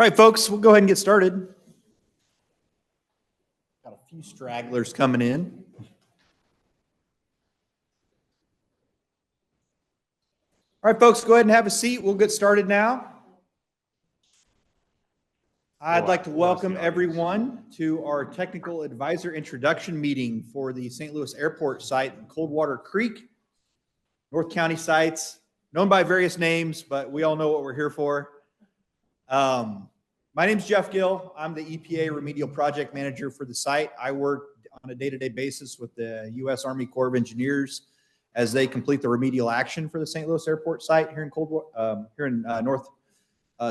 All right, folks, we'll go ahead and get started. Got a few stragglers coming in. All right, folks, go ahead and have a seat. We'll get started now. I'd like to welcome everyone to our technical advisor introduction meeting for the St. Louis Airport site in Coldwater Creek, North County sites, known by various names, but we all know what we're here for. My name is Jeff Gill. I'm the EPA remedial project manager for the site. I work on a day-to-day basis with the U.S. Army Corps of Engineers as they complete the remedial action for the St. Louis Airport site here in North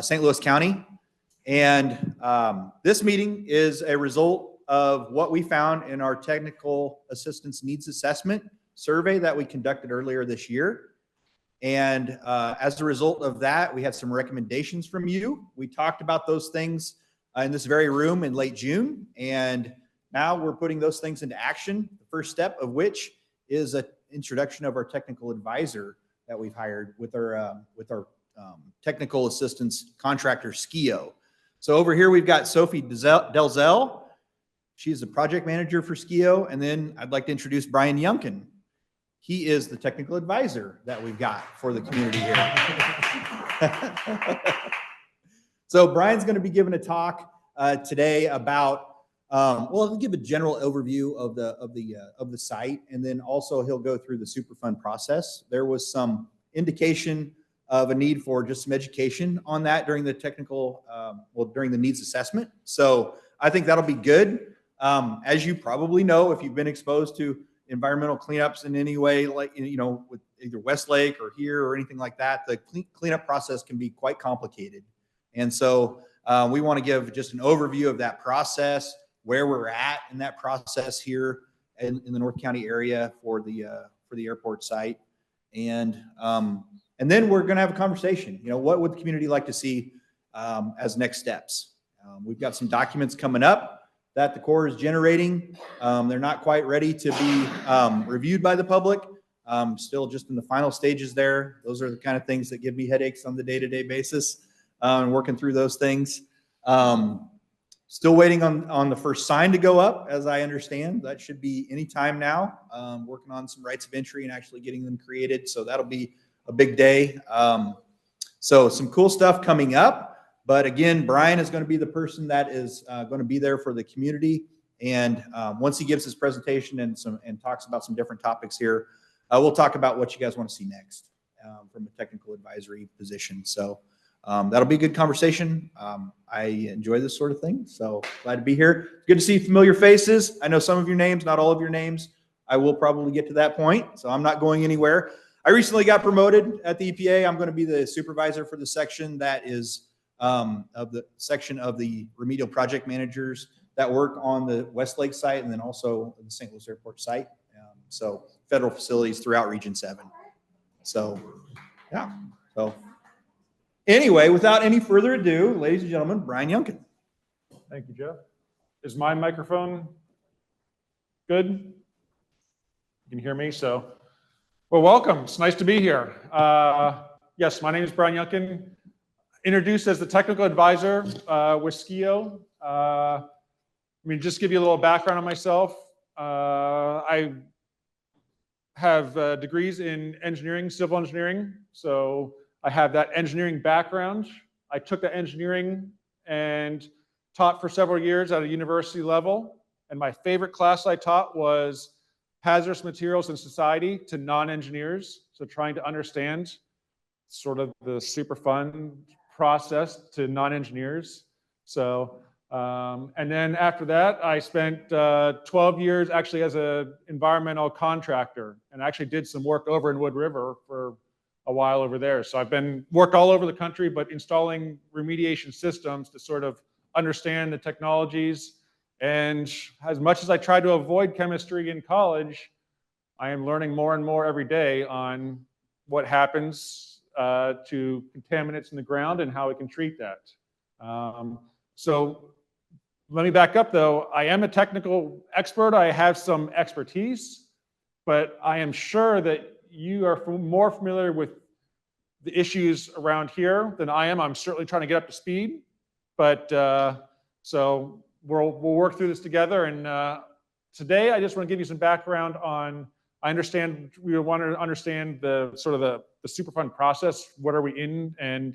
St. Louis County. And this meeting is a result of what we found in our technical assistance needs assessment survey that we conducted earlier this year. And as a result of that, we had some recommendations from you. We talked about those things in this very room in late June. And now we're putting those things into action. The first step of which is an introduction of our technical advisor that we've hired with our technical assistance contractor, SKIO. So over here, we've got Sophie Delzell. She's the project manager for SKIO. And then I'd like to introduce Brian Yunkin. He is the technical advisor that we've got for the community here. So Brian's going to be giving a talk today about, he'll give a general overview of the site, and then also he'll go through the Superfund process. There was some indication of a need for just some education on that during the during the needs assessment. So I think that'll be good. As you probably know, if you've been exposed to environmental cleanups in any way, like, with either Westlake or here or anything like that, the cleanup process can be quite complicated. And so we want to give just an overview of that process, where we're at in that process here in the North County area for the airport site. And then we're going to have a conversation. What would the community like to see as next steps? We've got some documents coming up that the Corps is generating. They're not quite ready to be reviewed by the public. Still just in the final stages there. Those are the kind of things that give me headaches on the day-to-day basis, and working through those things. Still waiting on the first sign to go up, as I understand. That should be any time now. Working on some rights of entry and actually getting them created. So that'll be a big day. So some cool stuff coming up. But again, Brian is going to be the person that is going to be there for the community. And once he gives his presentation and talks about some different topics here, we'll talk about what you guys want to see next from a technical advisory position. So that'll be a good conversation. I enjoy this sort of thing. So glad to be here. Good to see familiar faces. I know some of your names, not all of your names. I will probably get to that point. So I'm not going anywhere. I recently got promoted at the EPA. I'm going to be the supervisor for the section that is of the remedial project managers that work on the Westlake site and then also the St. Louis Airport site. So federal facilities throughout Region 7. So, yeah. So anyway, without any further ado, ladies and gentlemen, Brian Yunkin. Thank you, Jeff. Is my microphone good? You can hear me, so. Well, welcome. It's nice to be here. Yes, my name is Brian Yunkin. Introduced as the technical advisor with SKIO. Just give you a little background on myself. I have degrees in engineering, civil engineering. So I have that engineering background. I took the engineering and taught for several years at a university level. And my favorite class I taught was hazardous materials in society to non-engineers. So trying to understand sort of the Superfund process to non-engineers. So, and then after that, I spent 12 years actually as an environmental contractor and actually did some work over in Wood River for a while over there. So I've worked all over the country, but installing remediation systems to sort of understand the technologies. And as much as I tried to avoid chemistry in college, I am learning more and more every day on what happens to contaminants in the ground and how we can treat that. So let me back up though. I am a technical expert. I have some expertise, but I am sure that you are more familiar with the issues around here than I am. I'm certainly trying to get up to speed, but so we'll work through this together. And today, I just want to give you some background on. I understand we want to understand the sort of the Superfund process. What are we in, and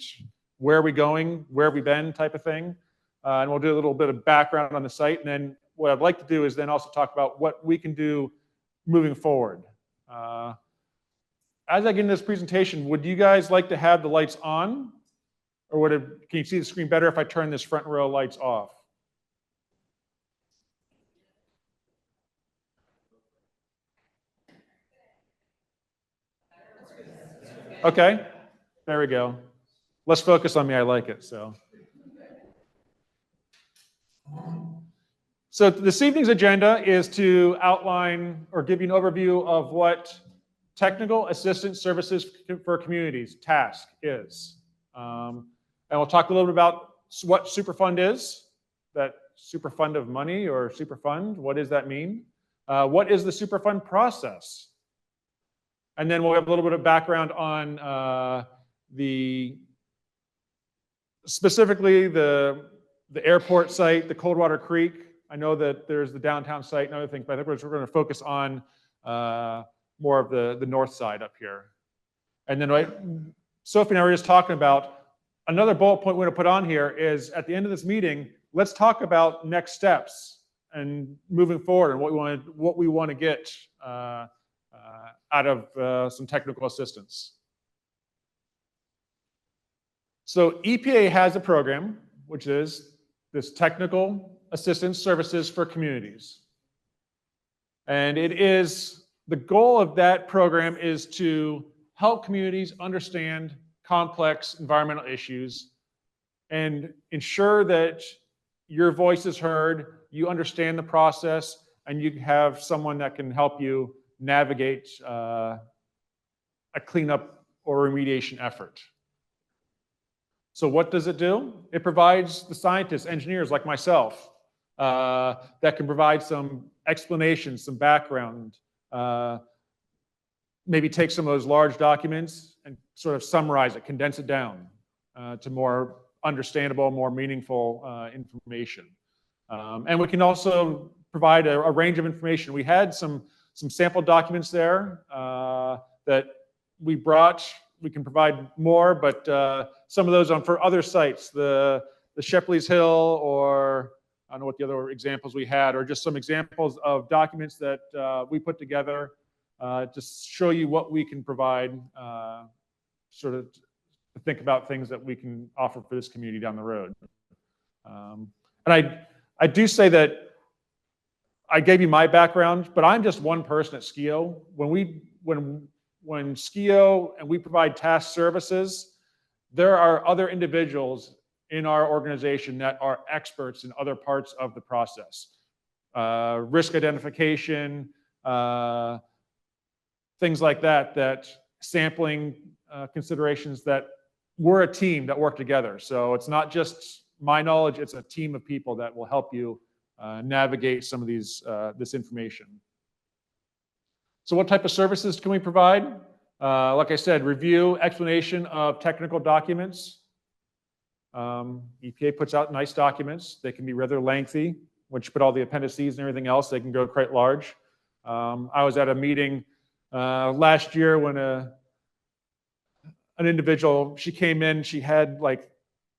where are we going? Where have we been? Type of thing. And we'll do a little bit of background on the site, and then what I'd like to do is then also talk about what we can do moving forward. As I get into this presentation, would you guys like to have the lights on? Or can you see the screen better if I turn this front row lights off? Okay, there we go. Let's focus on me, I like it, so. So this evening's agenda is to outline or give you an overview of what Technical Assistance Services for Communities, TASC, is. And we'll talk a little bit about what Superfund is, that Superfund of money or Superfund, what does that mean? What is the Superfund process? And then we'll have a little bit of background on specifically the airport site, the Coldwater Creek. I know that there's the downtown site and other things, but I think we're going to focus on more of the north side up here. And then Sophie and I were just talking about another bullet point we're going to put on here is at the end of this meeting, let's talk about next steps and moving forward and what we want to get out of some technical assistance. So EPA has a program, which is this Technical Assistance Services for Communities. And the goal of that program is to help communities understand complex environmental issues and ensure that your voice is heard, you understand the process, and you have someone that can help you navigate a cleanup or remediation effort. So what does it do? It provides the scientists, engineers like myself, that can provide some explanation, some background, maybe take some of those large documents and sort of summarize it, condense it down to more understandable, more meaningful information. And we can also provide a range of information. We had some sample documents there that we brought. We can provide more, but some of those for other sites, the Shepley's Hill, or I don't know what the other examples we had, or just some examples of documents that we put together to show you what we can provide, sort of to think about things that we can offer for this community down the road. And I do say that I gave you my background, but I'm just one person at SKIO. When SKIO and we provide task services, there are other individuals in our organization that are experts in other parts of the process. Risk identification, things like that sampling considerations, that we're a team that work together. So it's not just my knowledge, it's a team of people that will help you navigate some of this information. So what type of services can we provide? Like I said, review, explanation of technical documents. EPA puts out nice documents. They can be rather lengthy. Once you put all the appendices and everything else, they can go quite large. I was at a meeting last year when an individual, she came in, she had like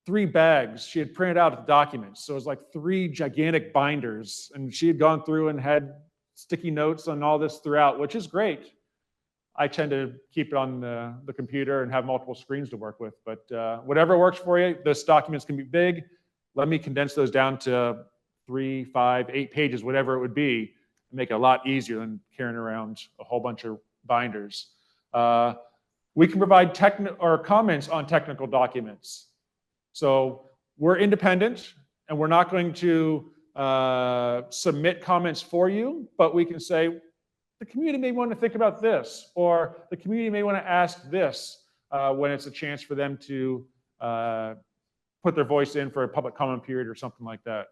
3 bags. She had printed out the documents. So it was like 3 gigantic binders, and she had gone through and had sticky notes on all this throughout, which is great. I tend to keep it on the computer and have multiple screens to work with, but whatever works for you. Those documents can be big. Let me condense those down to 3, 5, 8 pages, whatever it would be, and make it a lot easier than carrying around a whole bunch of binders. We can provide comments on technical documents. So we're independent, and we're not going to submit comments for you, but we can say, the community may want to think about this, or the community may want to ask this when it's a chance for them to put their voice in for a public comment period or something like that.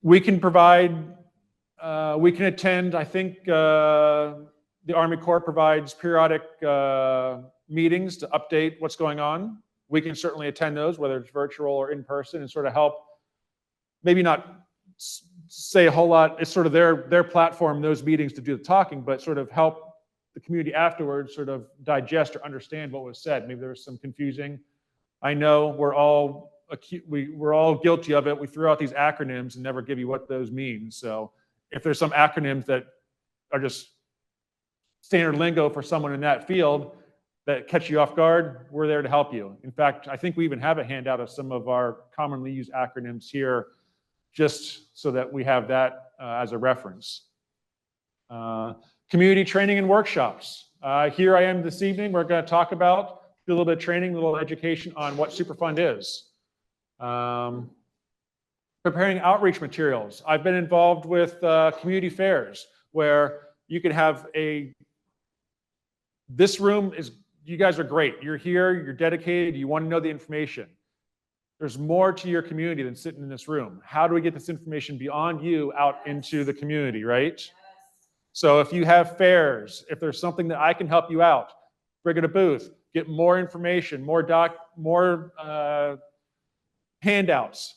We can provide, we can attend, I think the Army Corps provides periodic meetings to update what's going on. we can certainly attend those, whether it's virtual or in person, and sort of help, maybe not say a whole lot. It's sort of their platform, those meetings, to do the talking, but sort of help the community afterwards sort of digest or understand what was said. Maybe there was some confusing. I know we're all guilty of it. We throw out these acronyms and never give you what those mean. So if there's some acronyms that are just standard lingo for someone in that field that catch you off guard, we're there to help you. In fact, I think we even have a handout of some of our commonly used acronyms here, just so that we have that as a reference. Community training and workshops. Here I am this evening. We're going to talk about, do a little bit of training, a little education on what Superfund is. Preparing outreach materials. I've been involved with community fairs where you can have this room is, you guys are great. You're here, you're dedicated, you want to know the information. There's more to your community than sitting in this room. How do we get this information beyond you out into the community, right? So if you have fairs, if there's something that I can help you out, bring in a booth, get more information, more handouts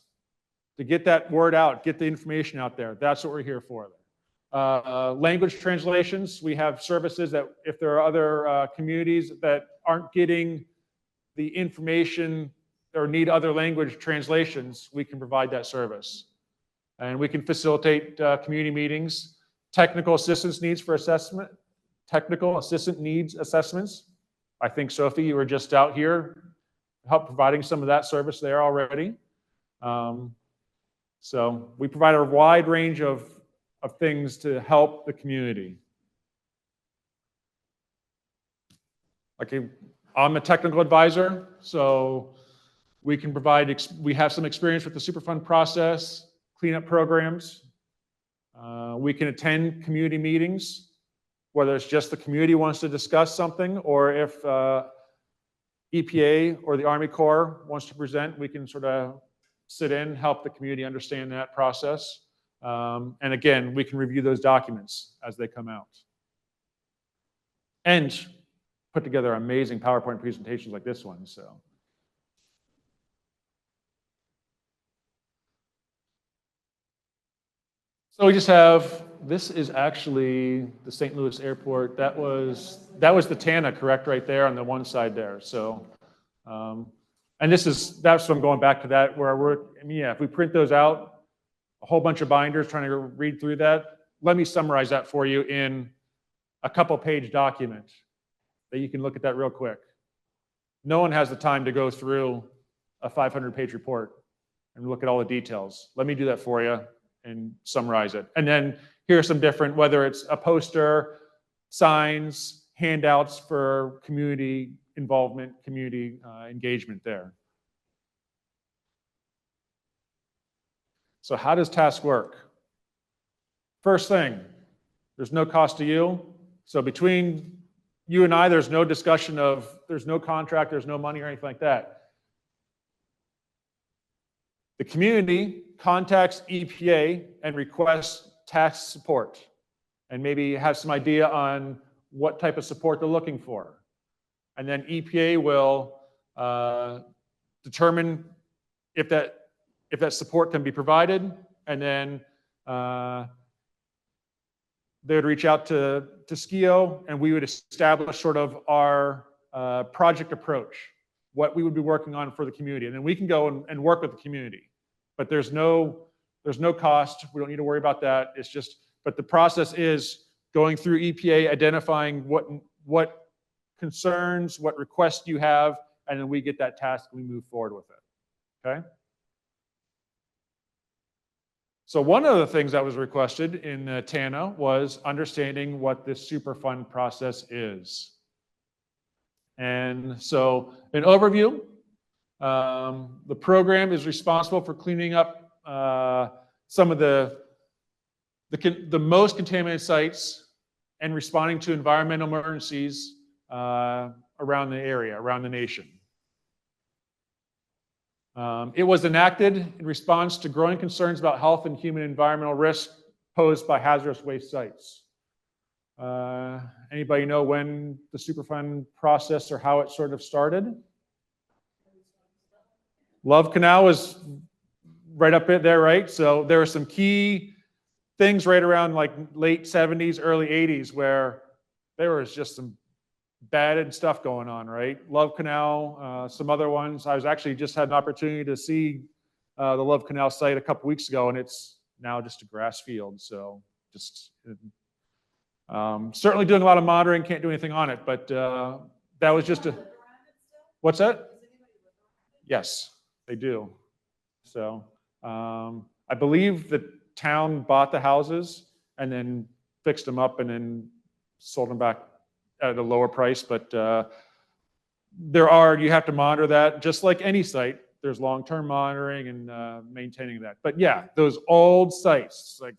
to get that word out, get the information out there. That's what we're here for. Language translations. We have services that if there are other communities that aren't getting the information or need other language translations, we can provide that service. And we can facilitate community meetings. Technical assistance needs for assessment. Technical assistant needs assessments. I think, Sophie, you were just out here help providing some of that service there already. So we provide a wide range of things to help the community. Okay, I'm a technical advisor, so we can provide, we have some experience with the Superfund process, cleanup programs. We can attend community meetings, whether it's just the community wants to discuss something, or if EPA or the Army Corps wants to present, we can sort of sit in, help the community understand that process. And again, we can review those documents as they come out. And put together amazing PowerPoint presentations like this one, so. So we just have, this is actually the St. Louis airport. That was the TANA, correct, right there on the one side there. So, and that's what I'm going back to that, where if we print those out, a whole bunch of binders trying to read through that. Let me summarize that for you in a couple-page document that you can look at that real quick. No one has the time to go through a 500-page report and look at all the details. Let me do that for you and summarize it. And then here are some different, whether it's a poster, signs, handouts for community involvement, community engagement there. So how does TASK work? First thing, there's no cost to you. So between you and I, there's no discussion of, there's no contract, there's no money or anything like that. The community contacts EPA and requests task support and maybe has some idea on what type of support they're looking for. And then EPA will determine if that support can be provided, and then they would reach out to SKIO, and we would establish sort of our project approach, what we would be working on for the community. And then we can go and work with the community. But there's no cost. We don't need to worry about that. It's just, but the process is going through EPA, identifying what concerns, what requests you have, and then we get that task and we move forward with it, okay? So one of the things that was requested in TANA was understanding what this Superfund process is. And so an overview, the program is responsible for cleaning up some of the most contaminated sites and responding to environmental emergencies around the area, around the nation. It was enacted in response to growing concerns about health and human environmental risk posed by hazardous waste sites. Anybody know when the Superfund process or how it sort of started? Love Canal was right up there, right? So there are some key things right around like late 70s, early 80s where there was just some bad stuff going on, right? Love Canal, some other ones. I was actually just had an opportunity to see the Love Canal site a couple weeks ago, and it's now just a grass field. So just certainly doing a lot of monitoring, can't do anything on it, but that was just a, what's that? Yes, they do. So I believe the town bought the houses and then fixed them up and then sold them back at a lower price. But you have to monitor that just like any site. There's long-term monitoring and maintaining that. But yeah, those old sites, like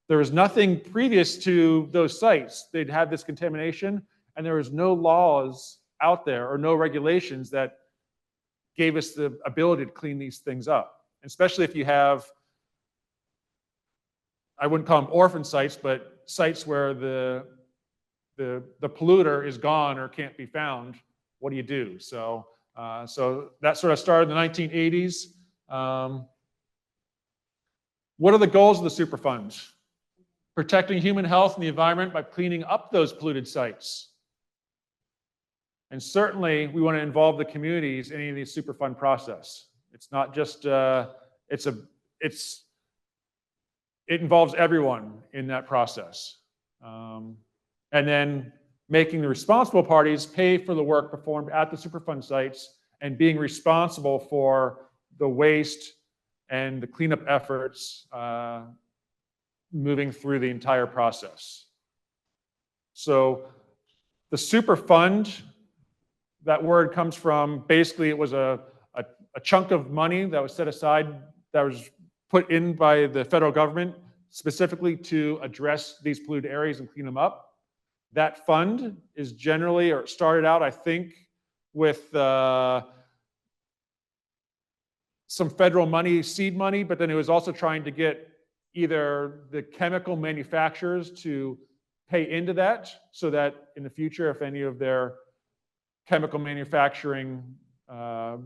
there was nothing previous to those sites. They'd had this contamination and there was no laws out there or no regulations that gave us the ability to clean these things up. Especially if you have, I wouldn't call them orphan sites, but sites where the polluter is gone or can't be found. What do you do? So that sort of started in the 1980s. What are the goals of the Superfund? Protecting human health and the environment by cleaning up those polluted sites. And certainly we want to involve the communities in any of these Superfund process. It's not just, it involves everyone in that process. And then making the responsible parties pay for the work performed at the Superfund sites and being responsible for the waste and the cleanup efforts moving through the entire process. So the Superfund, that word comes from, basically it was a chunk of money that was set aside, that was put in by the federal government specifically to address these polluted areas and clean them up. That fund is generally, or started out, I think, with some federal money, seed money, but then it was also trying to get either the chemical manufacturers to pay into that so that in the future, if any of their chemical manufacturing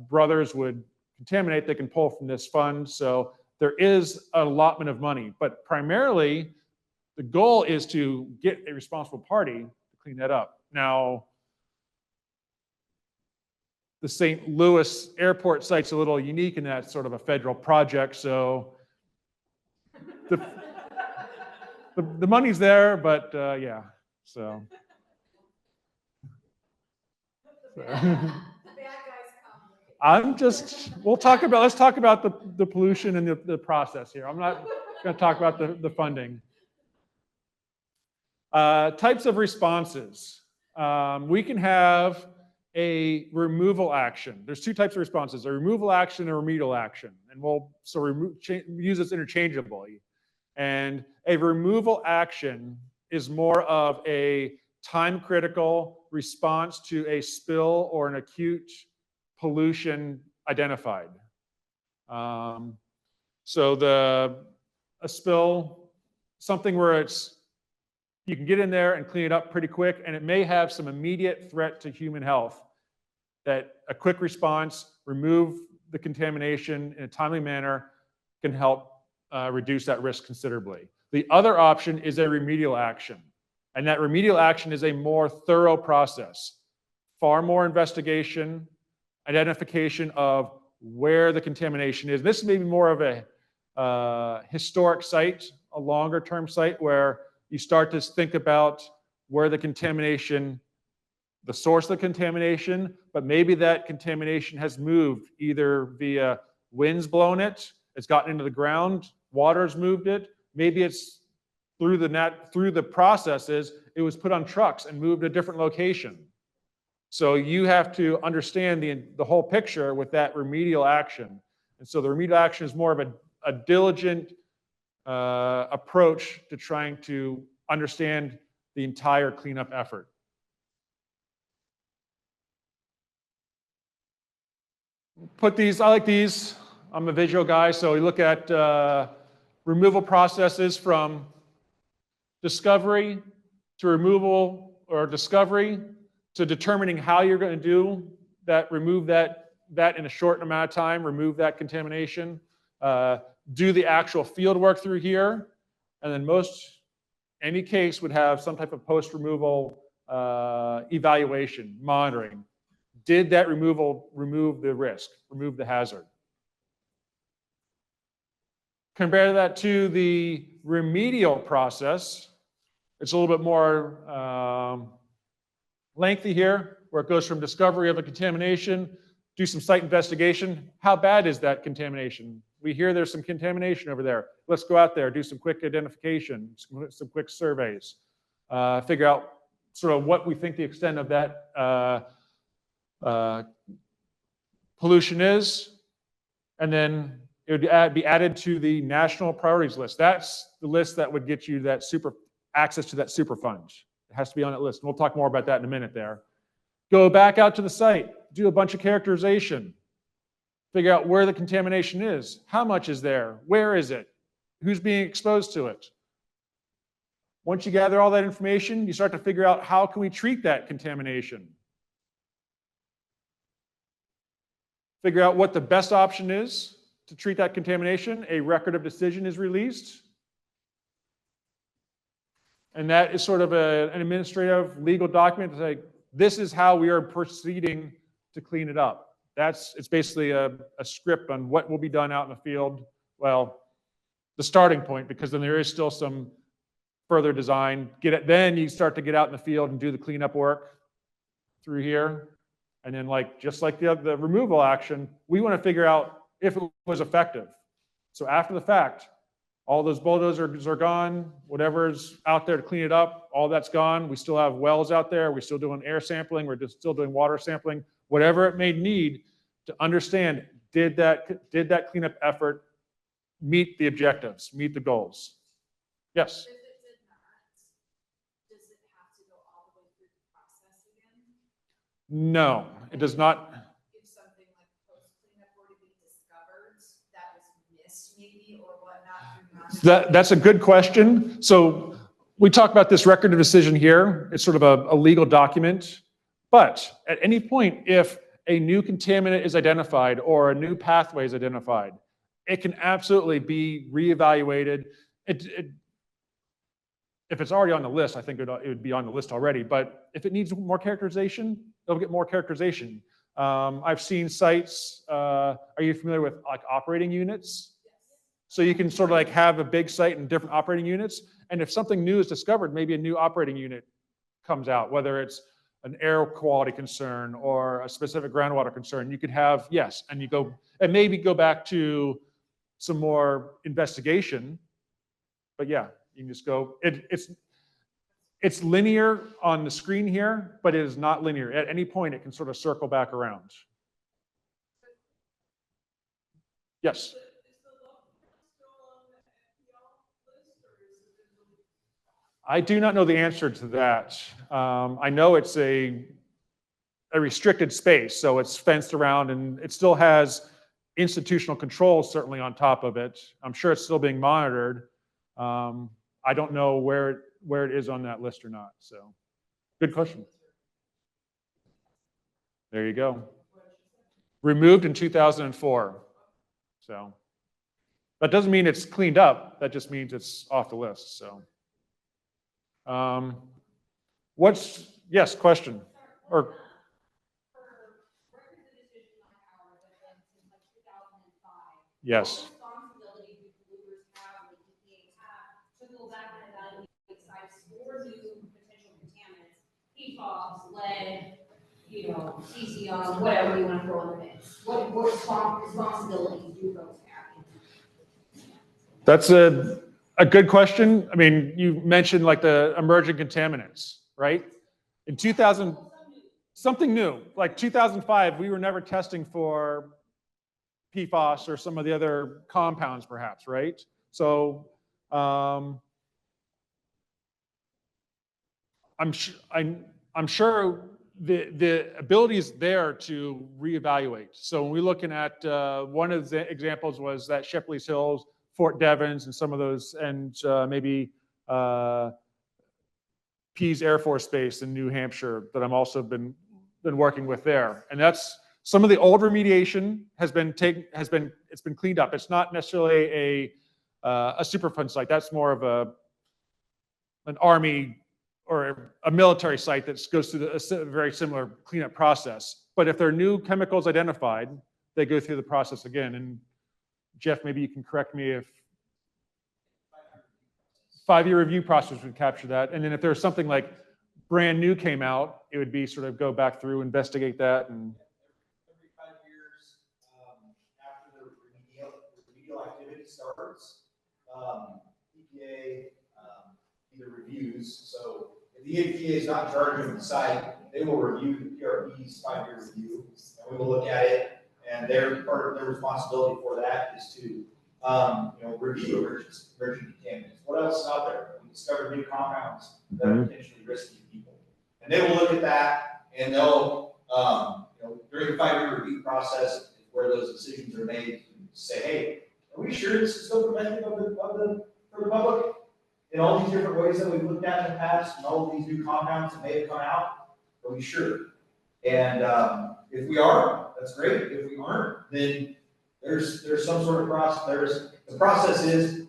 brothers would contaminate, they can pull from this fund. So there is an allotment of money, but primarily the goal is to get a responsible party to clean that up. Now, the St. Louis airport site's a little unique in that it's sort of a federal project, so the money's there, but yeah, so. Let's talk about the pollution and the process here. I'm not going to talk about the funding. Types of responses. We can have a removal action. There's two types of responses, a removal action and a remedial action. And we'll use this interchangeably. And a removal action is more of a time-critical response to a spill or an acute pollution identified. So a spill, something where you can get in there and clean it up pretty quick, and it may have some immediate threat to human health, that a quick response, remove the contamination in a timely manner, can help reduce that risk considerably. The other option is a remedial action, and that remedial action is a more thorough process, far more investigation, identification of where the contamination is. This may be more of a historic site, a longer term site where you start to think about where the contamination, the source of the contamination, but maybe that contamination has moved either via winds blown it, it's gotten into the ground, water's moved it, maybe it's through the processes, it was put on trucks and moved to a different location. So you have to understand the whole picture with that remedial action. And so the remedial action is more of a diligent approach to trying to understand the entire cleanup effort. I like these. I'm a visual guy, so we look at removal processes from discovery to removal, or discovery to determining how you're going to remove that that in a short amount of time, remove that contamination, do the actual field work through here, and then any case would have some type of post-removal evaluation, monitoring. Did that removal remove the risk, remove the hazard? Compare that to the remedial process. It's a little bit more lengthy here, where it goes from discovery of a contamination, do some site investigation. How bad is that contamination? We hear there's some contamination over there. Let's go out there, do some quick identification, some quick surveys, figure out sort of what we think the extent of that pollution is, and then it would be added to the national priorities list. That's the list that would get you that access to that Superfund. It has to be on that list. And we'll talk more about that in a minute there. Go back out to the site, do a bunch of characterization, figure out where the contamination is, how much is there, where is it, who's being exposed to it. Once you gather all that information, you start to figure out how can we treat that contamination. Figure out what the best option is to treat that contamination. A record of decision is released. And that is sort of an administrative legal document to say, this is how we are proceeding to clean it up. It's basically a script on what will be done out in the field. Well, the starting point, because then there is still some further design. Then you start to get out in the field and do the cleanup work through here. And then just like the removal action, we want to figure out if it was effective. So after the fact, all those bulldozers are gone, whatever's out there to clean it up, all that's gone. We still have wells out there. We're still doing air sampling. We're just still doing water sampling, whatever it may need to understand, did that cleanup effort meet the objectives, meet the goals? Yes? If it did not, does it have to go all the way through the process again? No, it does not. If something like post-cleanup were to be discovered that was missed maybe or whatnot. That's a good question. So we talk about this record of decision here. It's sort of a legal document. But at any point, if a new contaminant is identified or a new pathway is identified, it can absolutely be reevaluated. If it's already on the list, I think it would be on the list already. But if it needs more characterization, it'll get more characterization. I've seen sites. Are you familiar with operating units? So you can sort of have a big site and different operating units. And if something new is discovered, maybe a new operating unit comes out, whether it's an air quality concern or a specific groundwater concern, you could have, yes, and maybe go back to some more investigation. But yeah, you can just go, it's linear on the screen here, but it is not linear. At any point, it can sort of circle back around. Yes? I do not know the answer to that. I know it's a restricted space, so it's fenced around and it still has institutional controls certainly on top of it. I'm sure it's still being monitored. I don't know where it is on that list or not. So, good question. There you go. Removed in 2004. So, that doesn't mean it's cleaned up. That just means it's off the list. So. Yes, question? Or yes. What responsibility do polluters have and EPA have to go back and evaluate sites for new potential contaminants, PFAS, lead, cesium, whatever you want to throw in the mix? What responsibilities do folks have? That's a good question. I mean, you mentioned the emerging contaminants, right? In 2000, something new. Like 2005, we were never testing for PFAS or some of the other compounds, perhaps, right? So I'm sure the ability is there to reevaluate. So when we're looking at one of the examples was that Shepley's Hills, Fort Devens, and some of those, and maybe Pease Air Force Base in New Hampshire that I'm also been working with there. And that's Some of the old remediation has been cleaned up. It's not necessarily a Superfund site. That's more of an Army or a military site that goes through a very similar cleanup process. But if there are new chemicals identified, they go through the process again. And Jeff, maybe you can correct me if 5-year review process would capture that. And then if there's something like brand new came out, it would be sort of go back through, investigate that. And every 5 years, after the remedial activity starts, EPA either reviews. So if the EPA is not in charge of the site, they will review the PRB's 5-year review, and we will look at it. And part of their responsibility for that is to review emerging contaminants. What else is out there? We discovered new compounds that are potentially risky to people, and they will look at that, and they'll during the 5-year review process where those decisions are made, say, hey, are we sure this is still protective for the public in all these different ways that we've looked at in the past, and all of these new compounds that may have come out? Are we sure? And if we are, that's great. If we aren't, then there's some sort of process. The process is,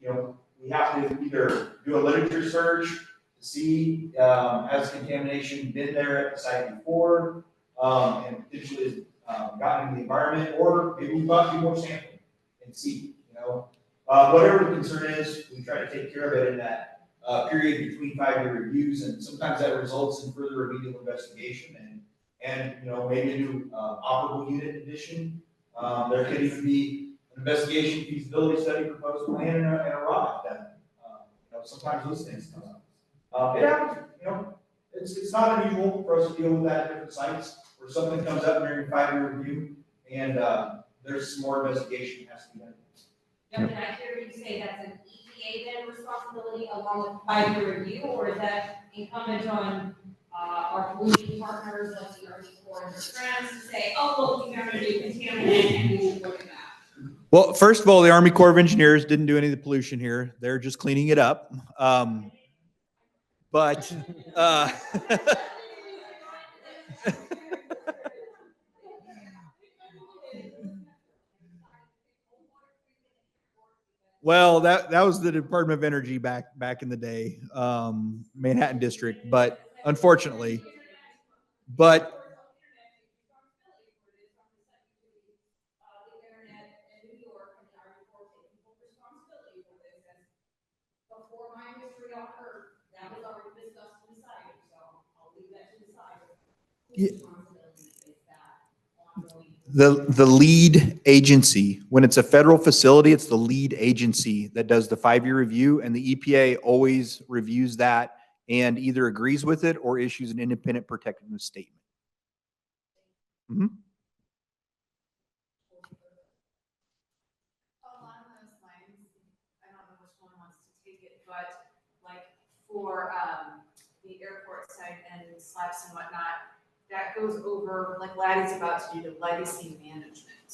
we have to either do a literature search to see has contamination been there at the site before, and potentially gotten into the environment, or maybe we've got to do more sampling and see. Whatever the concern is, we try to take care of it in that period between 5-year reviews, and sometimes that results in further remedial investigation and maybe a new operable unit addition. There could even be an investigation feasibility study proposed plan and a ROD done. Sometimes those things come up. It happens. It's not unusual for us to deal with that at different sites where something comes up during a 5-year review, and there's some more investigation that has to be done. Now, did I hear you say that's an EPA then responsibility along with 5-year review, or is that incumbent on our pollution partners like the Army Corps and their friends to say, oh, look, you found a new contaminant and we should look at that? Well, first of all, the Army Corps of Engineers didn't do any of the pollution here. They're just cleaning it up. Well, that was the Department of Energy back in the day, Manhattan District, but unfortunately, before my history on Earth, that was already discussed and decided, so I'll leave that to the side. Yeah. Responsibility is that ongoing. the lead agency, when it's a federal facility, it's the lead agency that does the 5-year review, and the EPA always reviews that and either agrees with it or issues an independent protectiveness statement. Mm-hmm. Along those lines, I don't know which one wants to take it, but like for the airport site and slabs and whatnot, that goes over, like Laddie's about to do, the legacy management.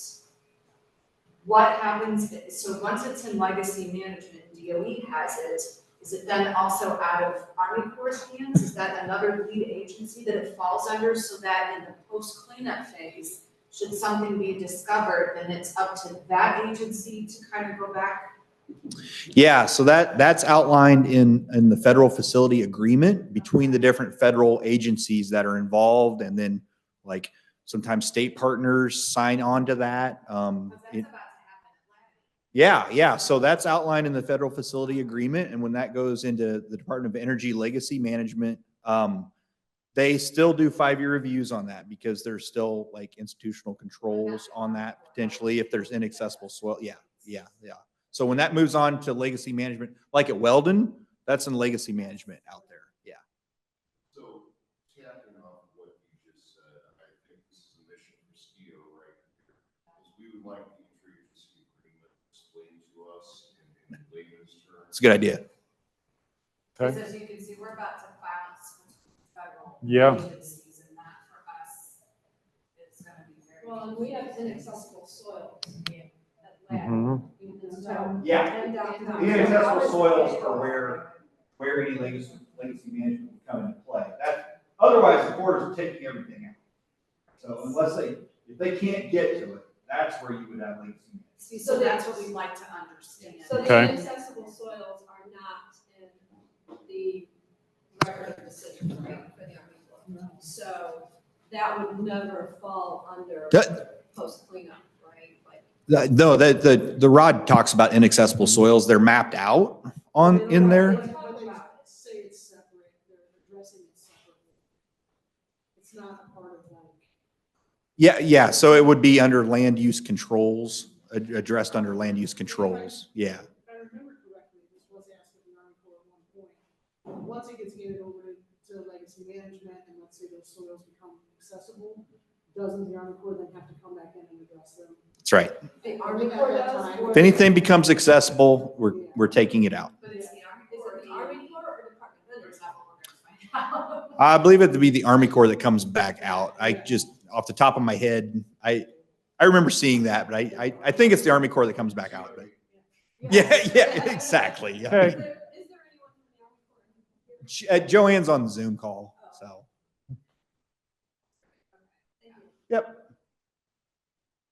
What happens, so once it's in legacy management, DOE has it, is it then also out of Army Corps' hands? Is that another lead agency that it falls under, so that in the post-cleanup phase, should something be discovered, then it's up to that agency to kind of go back? Yeah, so that's outlined in the federal facility agreement between the different federal agencies that are involved, and then like sometimes state partners sign on to that. Because that's about to happen at Laddie. Yeah. So that's outlined in the federal facility agreement, and when that goes into the Department of Energy legacy management, they still do 5-year reviews on that because there's still like institutional controls on that potentially if there's inaccessible soil. Yeah. So when that moves on to legacy management, like at Weldon, that's in legacy management out there. Yeah. So tapping off what you just said, I think this is a mission for SKIO right here, is we would like the interagency agreement explained to us in layman's terms. It's a good idea. Okay. Because as you can see, we're about to bounce federal Yeah. agencies, and that for us is going to be very. Well, and we have inaccessible soil at Mhm. So, Yeah. and, The inaccessible soils are where any legacy management would come into play. That otherwise the Corps is taking everything out. So if they can't get to it, that's where you would have leaks. See, so that's what we'd like to understand. So the Okay. inaccessible soils are not in the record of decision, right, for the Army Corps. So that would never fall under post cleanup, right? Like, No, the ROD talks about inaccessible soils. They're mapped out in there. Let's talk about it. Say it's separate, they're addressing it separately. It's not a part of like. Yeah. So it would be under land use controls, addressed under land use controls. Yeah. If I remember correctly, this was asked of the Army Corps at one point. Once it gets handed over to legacy management and let's say those soils become accessible, doesn't the Army Corps then have to come back in and address them? That's right. The Army Corps does. or- If anything becomes accessible, we're taking it out. But it's the Army Is Corps it the Army Corps or Department of There's Energy? not what we're gonna find out. I believe it to be the Army Corps that comes back out. I just, off the top of my head, I remember seeing that, but I think it's the Army Corps that comes back out. But yeah, exactly. Yeah. Okay. Is there anyone from the Army Corps? Joanne's on the Zoom call, so. Thank you. Yep.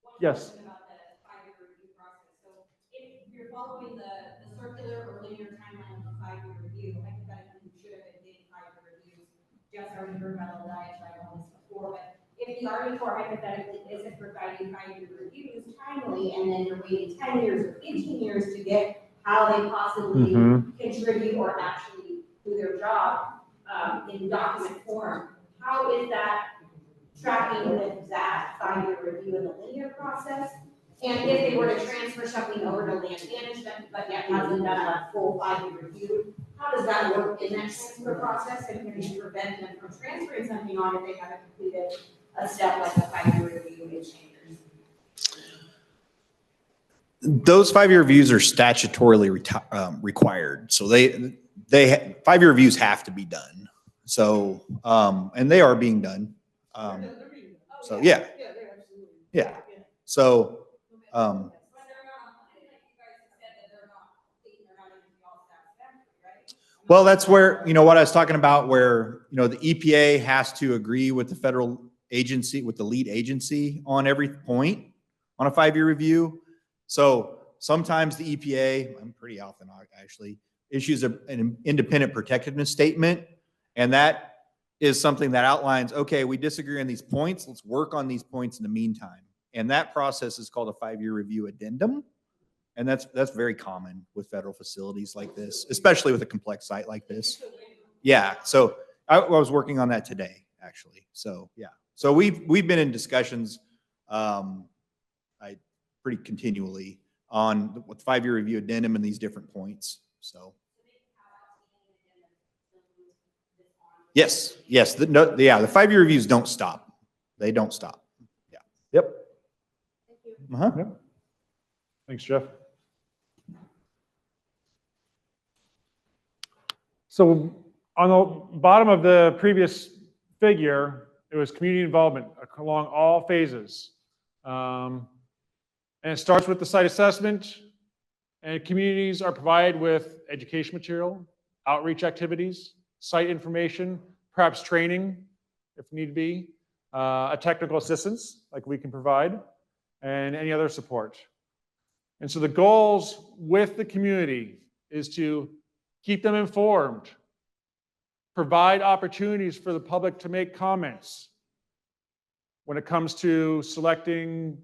One Yes. question about the 5-year review process. So if you're following the circular or linear timeline of a 5-year review, hypothetically, you should have been doing 5-year reviews. Jeff's already heard about all that, I know this before, but if the Army Corps hypothetically isn't providing 5-year reviews timely, and then you're waiting 10 years or 15 years to get how they possibly contribute or actually do their job in document form, how is that tracking with that 5-year review in the linear process? And if they were to transfer something over to land management, but yet hasn't done a full 5-year review, how does that work in that transfer process? And can you prevent them from transferring something on if they haven't completed a step like a 5-year review in changes? Those 5-year reviews are statutorily required. So 5-year reviews have to be done. So, and they are being done. They're being done. So, yeah. Yeah, they're absolutely. Yeah. So, But they're not, like you guys have said that they're not complete, they're not even all satisfactory, right? well, that's where, what I was talking about where, the EPA has to agree with the federal agency, with the lead agency on every point on a 5-year review. So sometimes the EPA, I'm pretty often actually, issues an independent protectiveness statement. And that is something that outlines, okay, we disagree on these points. Let's work on these points in the meantime. And that process is called a 5-year review addendum. And that's very common with federal facilities like this, especially with a complex site like this. Yeah. So I was working on that today, actually. So yeah. So we've been in discussions, pretty continually on with 5-year review addendum and these different points. So. Yes. The 5-year reviews don't stop. They don't stop. Yeah. Yep. Thank you. Uh-huh. Thanks, Jeff. So on the bottom of the previous figure, it was community involvement along all phases. And it starts with the site assessment, and communities are provided with education material, outreach activities, site information, perhaps training if need be, a technical assistance like we can provide, and any other support. And so the goals with the community is to keep them informed, provide opportunities for the public to make comments when it comes to selecting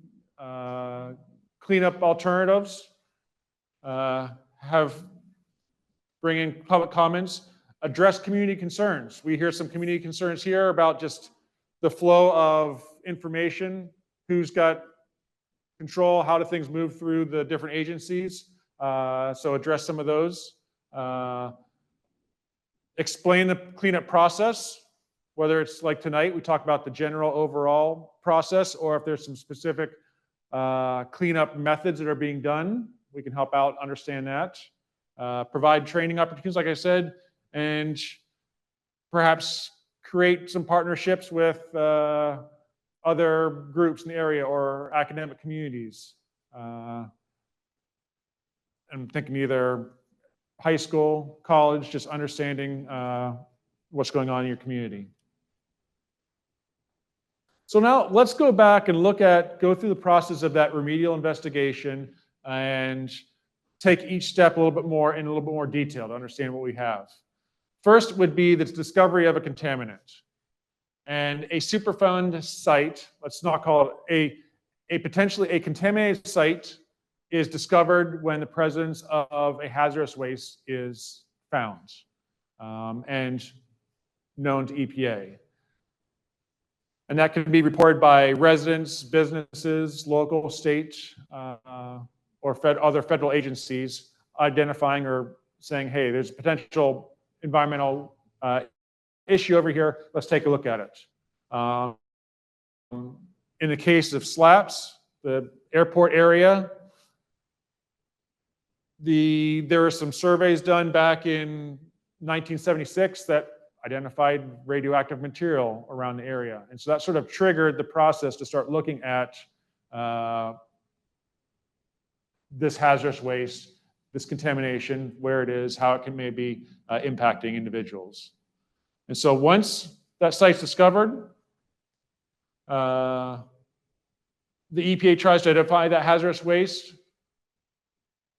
cleanup alternatives, bring in public comments, address community concerns. We hear some community concerns here about just the flow of information, who's got control, how do things move through the different agencies. So address some of those. Explain the cleanup process, whether it's like tonight, we talk about the general overall process, or if there's some specific cleanup methods that are being done, we can help out understand that. Provide training opportunities, like I said, and perhaps create some partnerships with other groups in the area or academic communities. I'm thinking either high school, college, just understanding what's going on in your community. So now let's go back and go through the process of that remedial investigation and take each step a little bit more in a little bit more detail to understand what we have. First would be the discovery of a contaminant. And a Superfund site, let's not call it potentially a contaminated site, is discovered when the presence of a hazardous waste is found and known to EPA. And that can be reported by residents, businesses, local, state, or other federal agencies identifying or saying, hey, there's a potential environmental issue over here, let's take a look at it. In the case of SLAPS, the airport area, there were some surveys done back in 1976 that identified radioactive material around the area. And so that sort of triggered the process to start looking at this hazardous waste, this contamination, where it is, how it can maybe impacting individuals. And so once that site's discovered, the EPA tries to identify that hazardous waste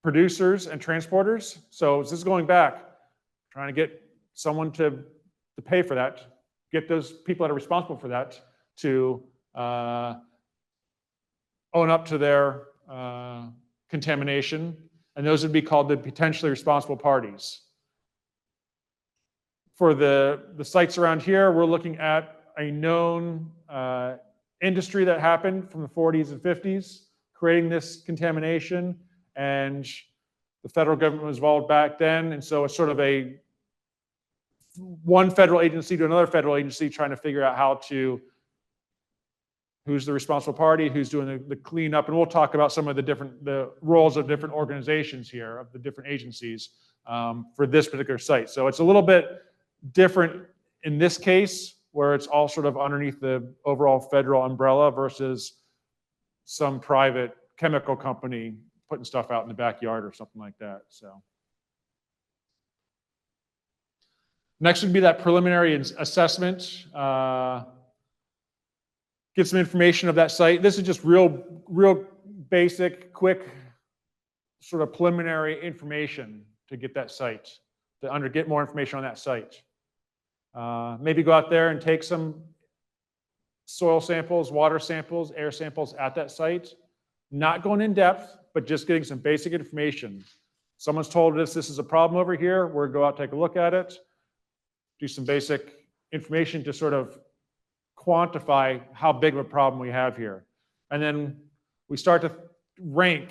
producers and transporters. So this is going back, trying to get someone to pay for that, get those people that are responsible for that to own up to their contamination, and those would be called the potentially responsible parties. For the sites around here, we're looking at a known industry that happened from the 40s and 50s, creating this contamination, and the federal government was involved back then, and so it's sort of one federal agency to another federal agency trying to figure out who's the responsible party, who's doing the cleanup, and we'll talk about some of the roles of different organizations here, of the different agencies for this particular site. So it's a little bit different in this case, where it's all sort of underneath the overall federal umbrella versus some private chemical company putting stuff out in the backyard or something like that. So next would be that preliminary assessment. Get some information of that site. This is just real basic, quick, sort of preliminary information to get that site, to get more information on that site. Maybe go out there and take some soil samples, water samples, air samples at that site. Not going in depth, but just getting some basic information. Someone's told us this is a problem over here. We're going to go out, take a look at it, do some basic information to sort of quantify how big of a problem we have here. And then we start to rank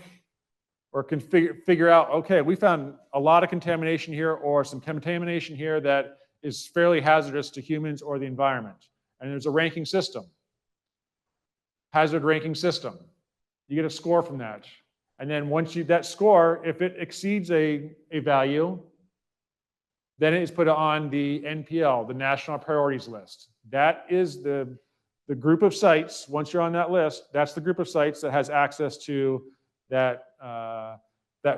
or figure out, okay, we found a lot of contamination here or some contamination here that is fairly hazardous to humans or the environment. And there's a ranking system, hazard ranking system. You get a score from that. And then once that score, if it exceeds a value, then it is put on the NPL, the National Priorities List. That is the group of sites, once you're on that list, that's the group of sites that has access to that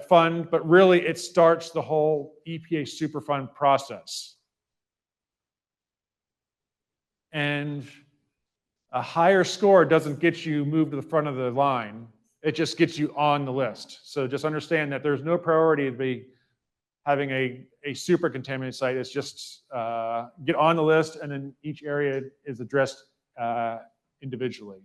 fund, but really it starts the whole EPA Superfund process. And a higher score doesn't get you moved to the front of the line. It just gets you on the list. So just understand that there's no priority to be having a super contaminated site. It's just get on the list, and then each area is addressed individually.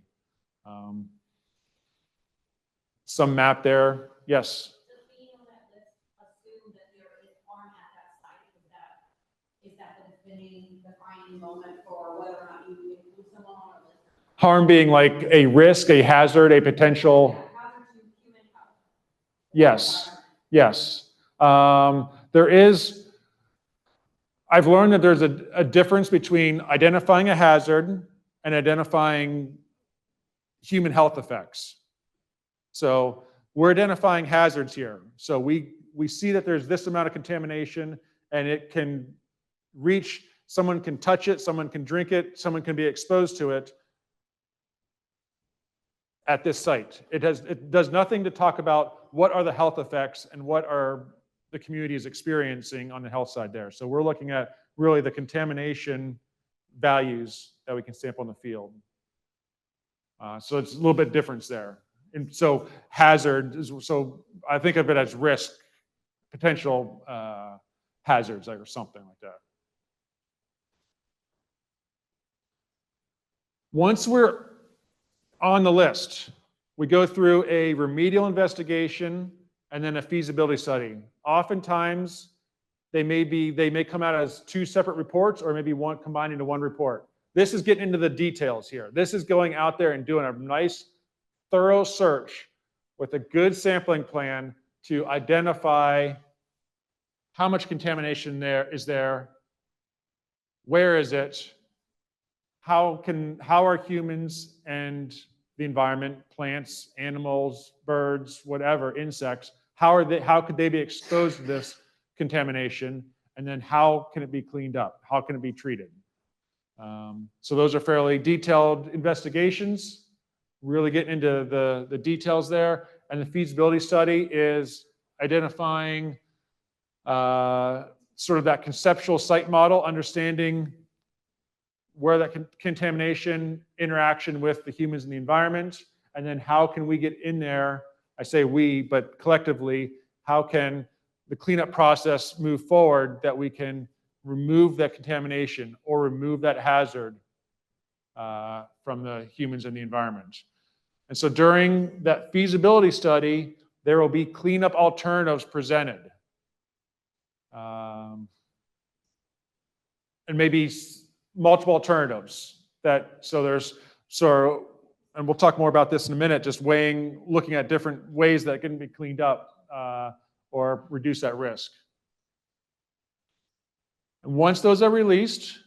Some map there. Yes? Does being on that list assume that there is harm at that site? Is that the defining moment for whether or not you include someone on a list? Harm being like a risk, a hazard, a potential. Hazard to human health. Yes, yes. I've learned that there's a difference between identifying a hazard and identifying human health effects. So we're identifying hazards here. So we see that there's this amount of contamination, and it can reach, someone can touch it, someone can drink it, someone can be exposed to it at this site. It does nothing to talk about what are the health effects and what are the community is experiencing on the health side there. So we're looking at really the contamination values that we can sample in the field. So it's a little bit difference there. And so hazard, so I think of it as risk, potential hazards or something like that. Once we're on the list, we go through a remedial investigation and then a feasibility study. Oftentimes, they may come out as two separate reports or maybe one combined into one report. This is getting into the details here. This is going out there and doing a nice, thorough search with a good sampling plan to identify how much contamination there is there, where is it, how are humans and the environment, plants, animals, birds, whatever, insects, how could they be exposed to this contamination, and then how can it be cleaned up? How can it be treated? So those are fairly detailed investigations, really getting into the details there. And the feasibility study is identifying sort of that conceptual site model, understanding where that contamination interaction with the humans and the environment, and then how can we get in there? I say we, but collectively, how can the cleanup process move forward that we can remove that contamination or remove that hazard from the humans and the environment? And so during that feasibility study, there will be cleanup alternatives presented. And maybe multiple alternatives and we'll talk more about this in a minute, just looking at different ways that can be cleaned up or reduce that risk. And once those are released,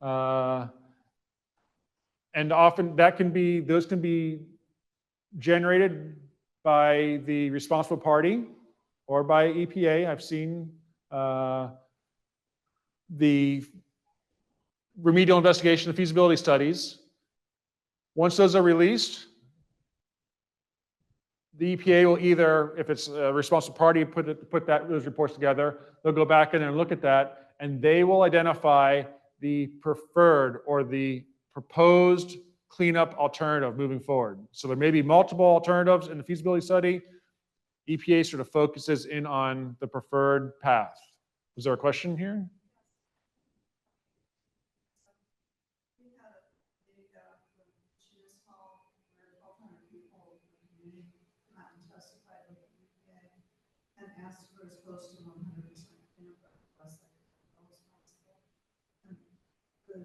and often those can be generated by the responsible party or by EPA. I've seen the remedial investigation and feasibility studies. Once those are released, the EPA will either, if it's a responsible party, put those reports together. They'll go back in and look at that, and they will identify the preferred or the proposed cleanup alternative moving forward. So there may be multiple alternatives in the feasibility study. EPA sort of focuses in on the preferred path. Was there a question here? And asked for as close to 100% plus the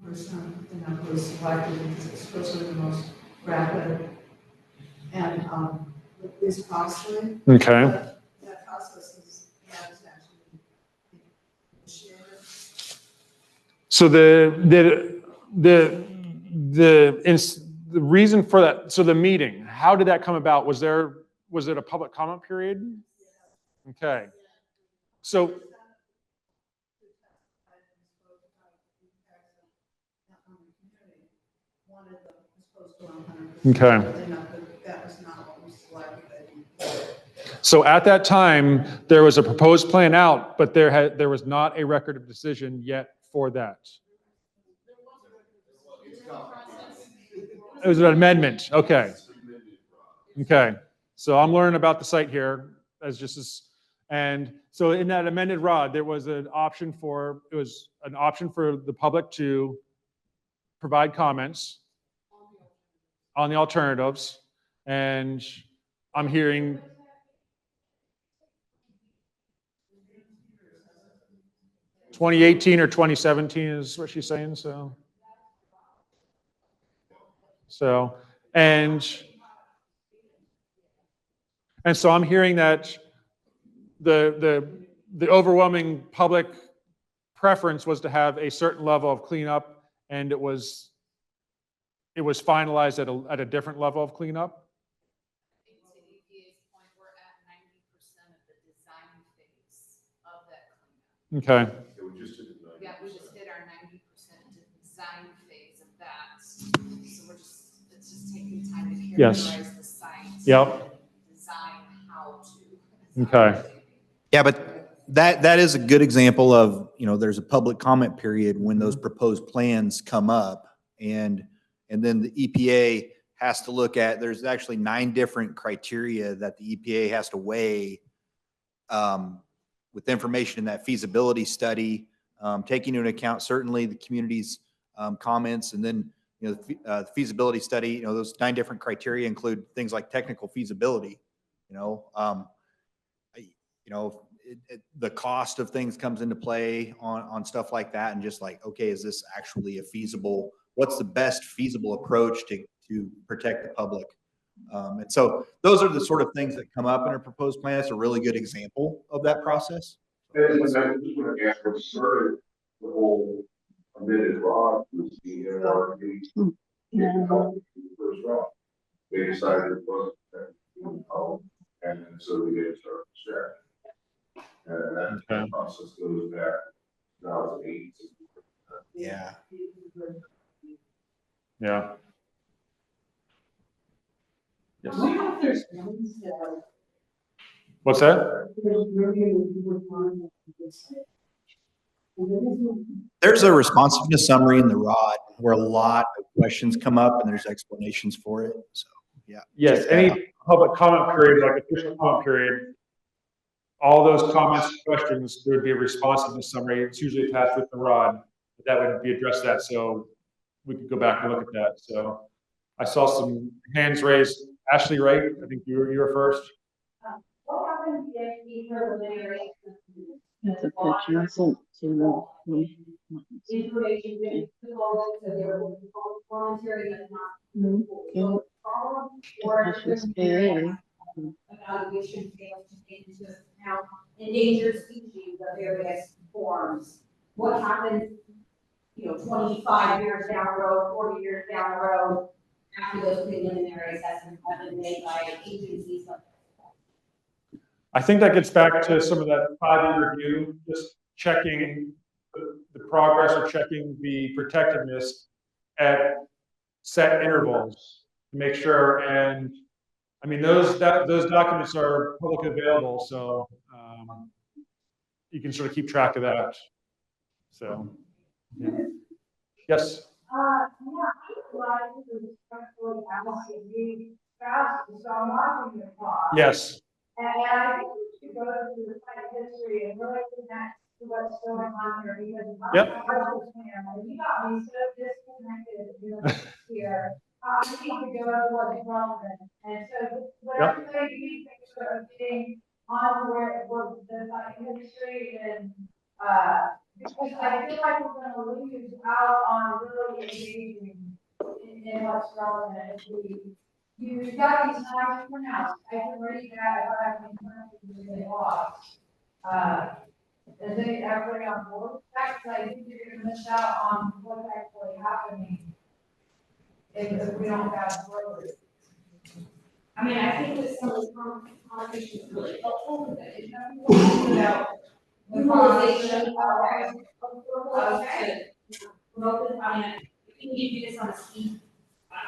67% number was selected because it's supposed to be the most rapid and is costly. Okay. But that process is actually initiated. So the reason for that, so the meeting, how did that come about? Was it a public comment period? Okay. So, okay. So at that time, there was a proposed plan out, but there was not a record of decision yet for that. It was an amendment. Okay. Okay. So I'm learning about the site here and so in that amended ROD, there was an option for the public to provide comments on the alternatives. And I'm hearing 2018 or 2017 is what she's saying. And so I'm hearing that the overwhelming public preference was to have a certain level of cleanup, and it was finalized at a different level of cleanup. To EPA's point, we're at 90% of the design phase of that cleanup. Okay. Yeah, we just did our 90% design phase of that. So it's just taking time to characterize the site. Yep. And design how to. Okay. Yeah, but that is a good example of, there's a public comment period when those proposed plans come up. And And then the EPA has to look at, there's actually 9 different criteria that the EPA has to weigh with information in that feasibility study, taking into account certainly the community's comments, and then the feasibility study. Those 9 different criteria include things like technical feasibility. The cost of things comes into play on stuff like that, and just like, okay, is this actually a feasible? What's the best feasible approach to protect the public? And so those are the sort of things that come up in a proposed plan. It's a really good example of that process. And just want to ask, what started the whole amended law was the NRP. First round. They decided it wasn't, and so we did start from scratch. And that process goes back 2008. Yeah. Yeah. Yes. What's that? There's a responsiveness summary in the ROD where a lot of questions come up and there's explanations for it. So, yeah. Yes, any public comment period, like official comment period, all those comments and questions, there would be a responsiveness summary. It's usually attached with the ROD. That would be addressed that, so we could go back and look at that. So I saw some hands raised. Ashley, right? I think you were first. What happens if the preliminary That's a picture I sent to information is divulged to their voluntary and not or if preliminary evaluation fails to take into account endangered species of various forms? What happens, 25 years down the road, 40 years down the road, after those preliminary assessments have been made by agencies like this? I think that gets back to some of that 5-year review, just checking the progress or checking the protectiveness at set intervals to make sure. And I mean, those documents are publicly available, so you can sort of keep track of that. So, yeah. Yes. Yeah, I would like to respectfully ask if we fast, so I'm watching the clock. Yes. And I think we should go through the site history and really connect to what's going on here, because I'm Yep. you got me so disconnected here. I need to go to what's relevant, and so whatever they do, picture of getting on where the site history and, because I feel like we're gonna lose out on really engaging in what's relevant. If you got these nice printouts, I can read that, but I can really lost. And they everybody on board, actually, I think you're gonna miss out on what's actually happening if we don't have brothers. I mean, I think that some of the conversation is really helpful, but it doesn't about the conversation to promote this. I mean, if you do this on a speed,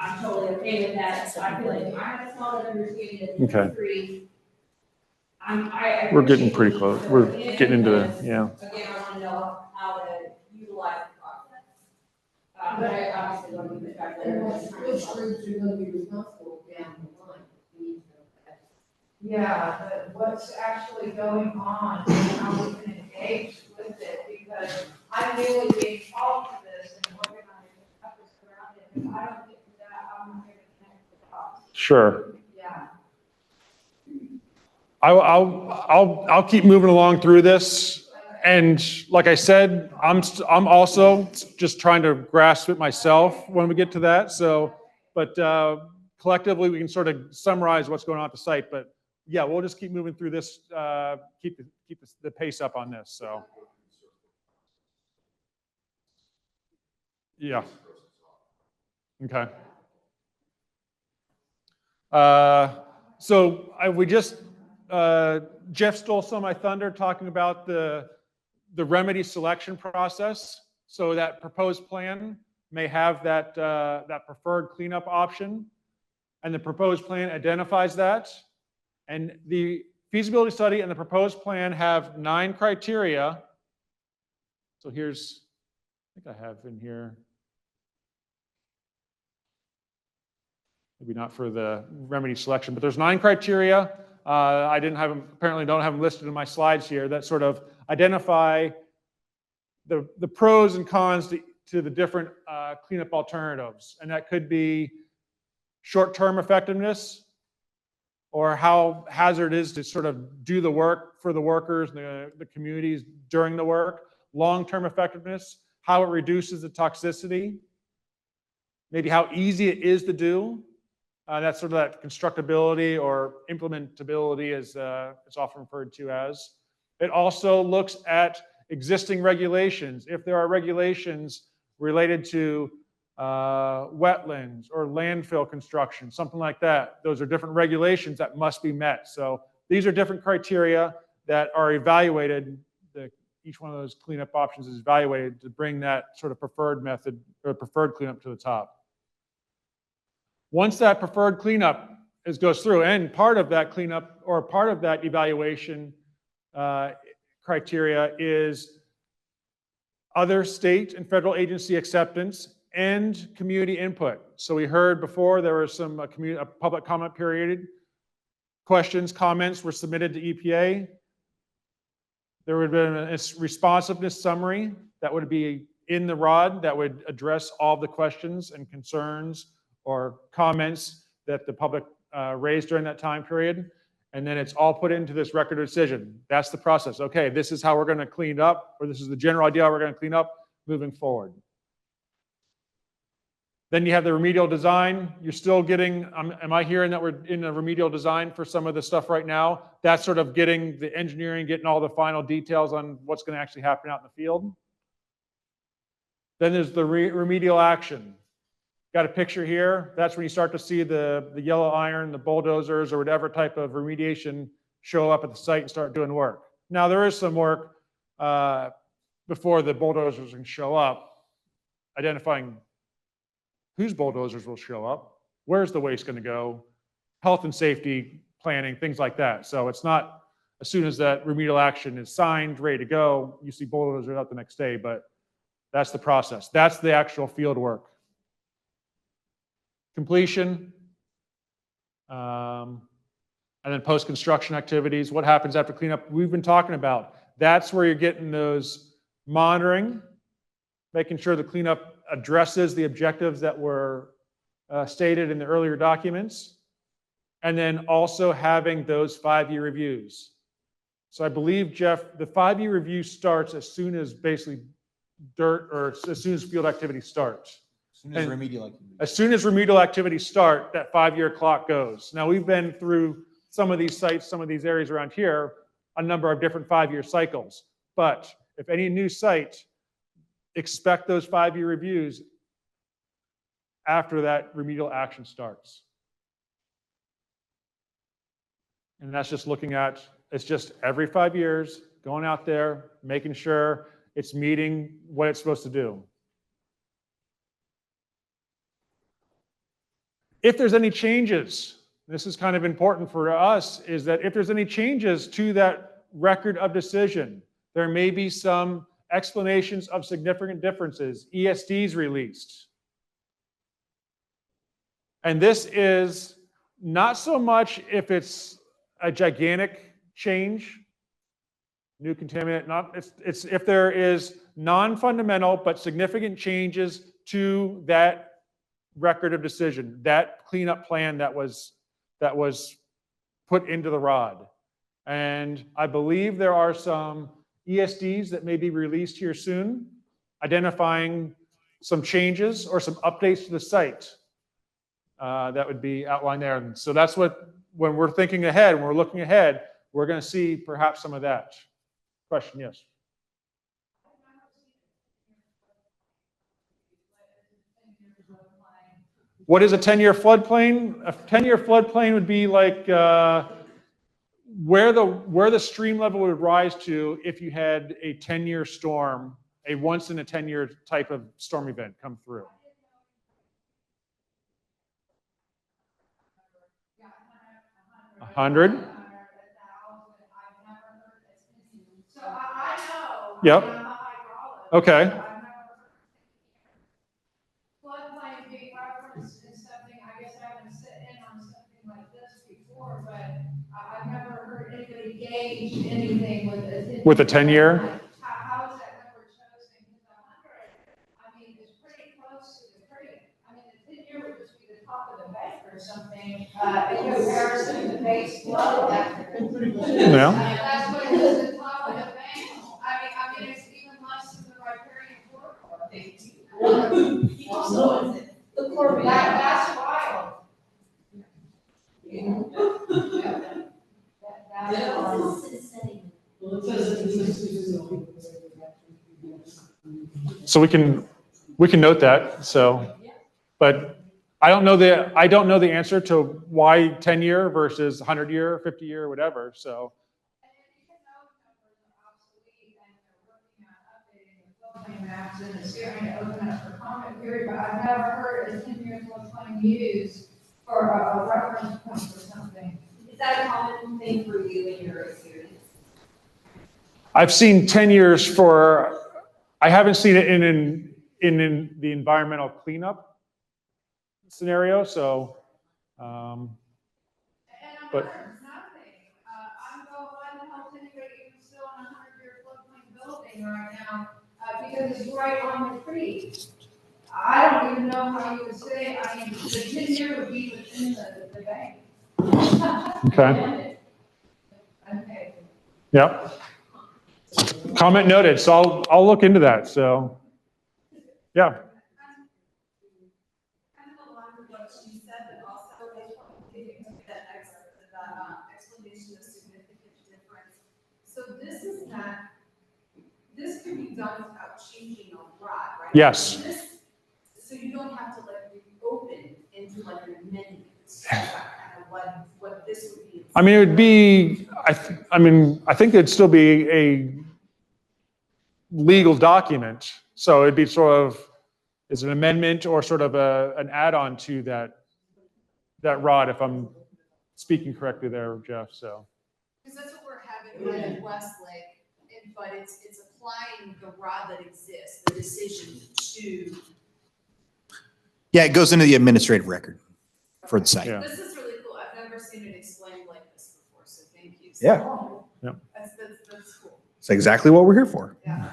I'm totally okay with that. So I feel like I have a small understanding of the history. We're getting pretty close. We're getting into the, yeah. Again, I want to know how to utilize the process. But I obviously don't give it back there. Which groups are going to be responsible down the line? We need to know that. Yeah, what's actually going on and how we can engage with it, because I'm really being called to this and organizing efforts around it. If I don't get to that, I'm not going to connect the dots. Sure. Yeah. I'll keep moving along through this, and like I said, I'm also just trying to grasp it myself when we get to that. So, but collectively we can sort of summarize what's going on at the site. But yeah, we'll just keep moving through this, keep the pace up on this. So, yeah. Okay. So we just. Jeff stole some of my thunder talking about the remedy selection process. So that proposed plan may have that preferred cleanup option, and the proposed plan identifies that. And the feasibility study and the proposed plan have 9 criteria. So here's, I think I have in here. maybe not for the remedy selection, but there's 9 criteria. I didn't have them, apparently don't have them listed in my slides here, that sort of identify the pros and cons to the different cleanup alternatives. And that could be short-term effectiveness, or how hazard it is to sort of do the work for the workers and the communities during the work. Long-term effectiveness, how it reduces the toxicity, maybe how easy it is to do. That's sort of that constructability or implementability, as it's often referred to as. It also looks at existing regulations. If there are regulations related to wetlands or landfill construction, something like that, those are different regulations that must be met. So these are different criteria that are evaluated. Each one of those cleanup options is evaluated to bring that sort of preferred method or preferred cleanup to the top. Once that preferred cleanup goes through, and part of that cleanup or part of that evaluation criteria is other state and federal agency acceptance and community input. So we heard before there was some a public comment period. Questions, comments were submitted to EPA. There would have been a responsiveness summary that would be in the ROD that would address all the questions and concerns or comments that the public raised during that time period. And then it's all put into this record of decision. That's the process. Okay, this is how we're going to clean up, or this is the general idea how we're going to clean up moving forward. Then you have the remedial design. You're still getting, am I hearing that we're in a remedial design for some of the stuff right now? That's sort of getting the engineering, getting all the final details on what's going to actually happen out in the field. Then there's the remedial action. Got a picture here. That's when you start to see the yellow iron, the bulldozers, or whatever type of remediation show up at the site and start doing work. Now, there is some work before the bulldozers can show up, identifying whose bulldozers will show up, where's the waste going to go, health and safety planning, things like that. So it's not as soon as that remedial action is signed, ready to go, you see bulldozers out the next day, but that's the process. That's the actual field work. Completion, and then post-construction activities. What happens after cleanup? We've been talking about. That's where you're getting those monitoring, making sure the cleanup addresses the objectives that were stated in the earlier documents, and then also having those 5-year reviews. So I believe, Jeff, the 5-year review starts as soon as basically dirt, or as soon as field activity starts. As soon as remedial activity. As soon as remedial activities start, that 5-year clock goes. Now, we've been through some of these sites, some of these areas around here, a number of different 5-year cycles. But if any new site, expect those 5-year reviews after that remedial action starts. And that's just looking at, it's just every 5 years, going out there, making sure it's meeting what it's supposed to do. If there's any changes, this is kind of important for us, is that if there's any changes to that record of decision, there may be some explanations of significant differences, ESDs released. And this is not so much if it's a gigantic change, new contaminant, it's if there is non-fundamental but significant changes to that record of decision, that cleanup plan that was put into the ROD. And I believe there are some ESDs that may be released here soon, identifying some changes or some updates to the site that would be outlined there. And so that's what, when we're thinking ahead, when we're looking ahead, we're going to see perhaps some of that. Question, yes. What is a 10-year floodplain? A 10-year floodplain would be like where the stream level would rise to if you had a 10-year storm, a once in a 10-year type of storm event come through. A 100? Yep. Okay. Floodplain being referenced in something, I guess I haven't I've never heard anybody gauge anything With a 10-year? How is that number chosen? Because 100, I mean, it's pretty close to the tree. I mean, the 10-year would just be the top of the bank or something, in comparison to the base flood. Yeah. That's what it is, the top of the bank. I mean, it's even less than the riparian corridor. Also, the core, that's wild. So we can note that. So, but I don't know the answer to why 10-year versus 100-year, 50-year, whatever. So. Maps and it's going to open up for comment period, but I've never heard a 10-year floodplain used for a reference point or something. Is that a common thing for you in your experience? I've seen 10 years for, I haven't seen it in the environmental cleanup scenario, so, And I'm but. nothing. I'm going, why the hell is anybody even still in a 100-year floodplain building right now? Because it's right on the tree. I don't even know how you would say, I mean, the 10-year would be within the bank. Okay. Okay. Yep. Comment noted. So I'll look into that. So, yeah. Kind of along with what she said, but also getting to that explanation of significant difference. So this can be done without changing a rod, right? Yes. So you don't have to like reopen into like an amendment. Kind of what this would be. I mean, it would be, I think it'd still be a legal document. So it'd be sort of, is an amendment or sort of an add-on to that rod, if I'm speaking correctly there, Jeff, so. Because that's what we're having right at Westlake, but it's applying the rod that exists, the decision to. Yeah, it goes into the administrative record for the site. Yeah. This is really cool. I've never seen it explained like this before, so thank you. Yeah. Yeah. That's cool. It's exactly what we're here for. Yeah.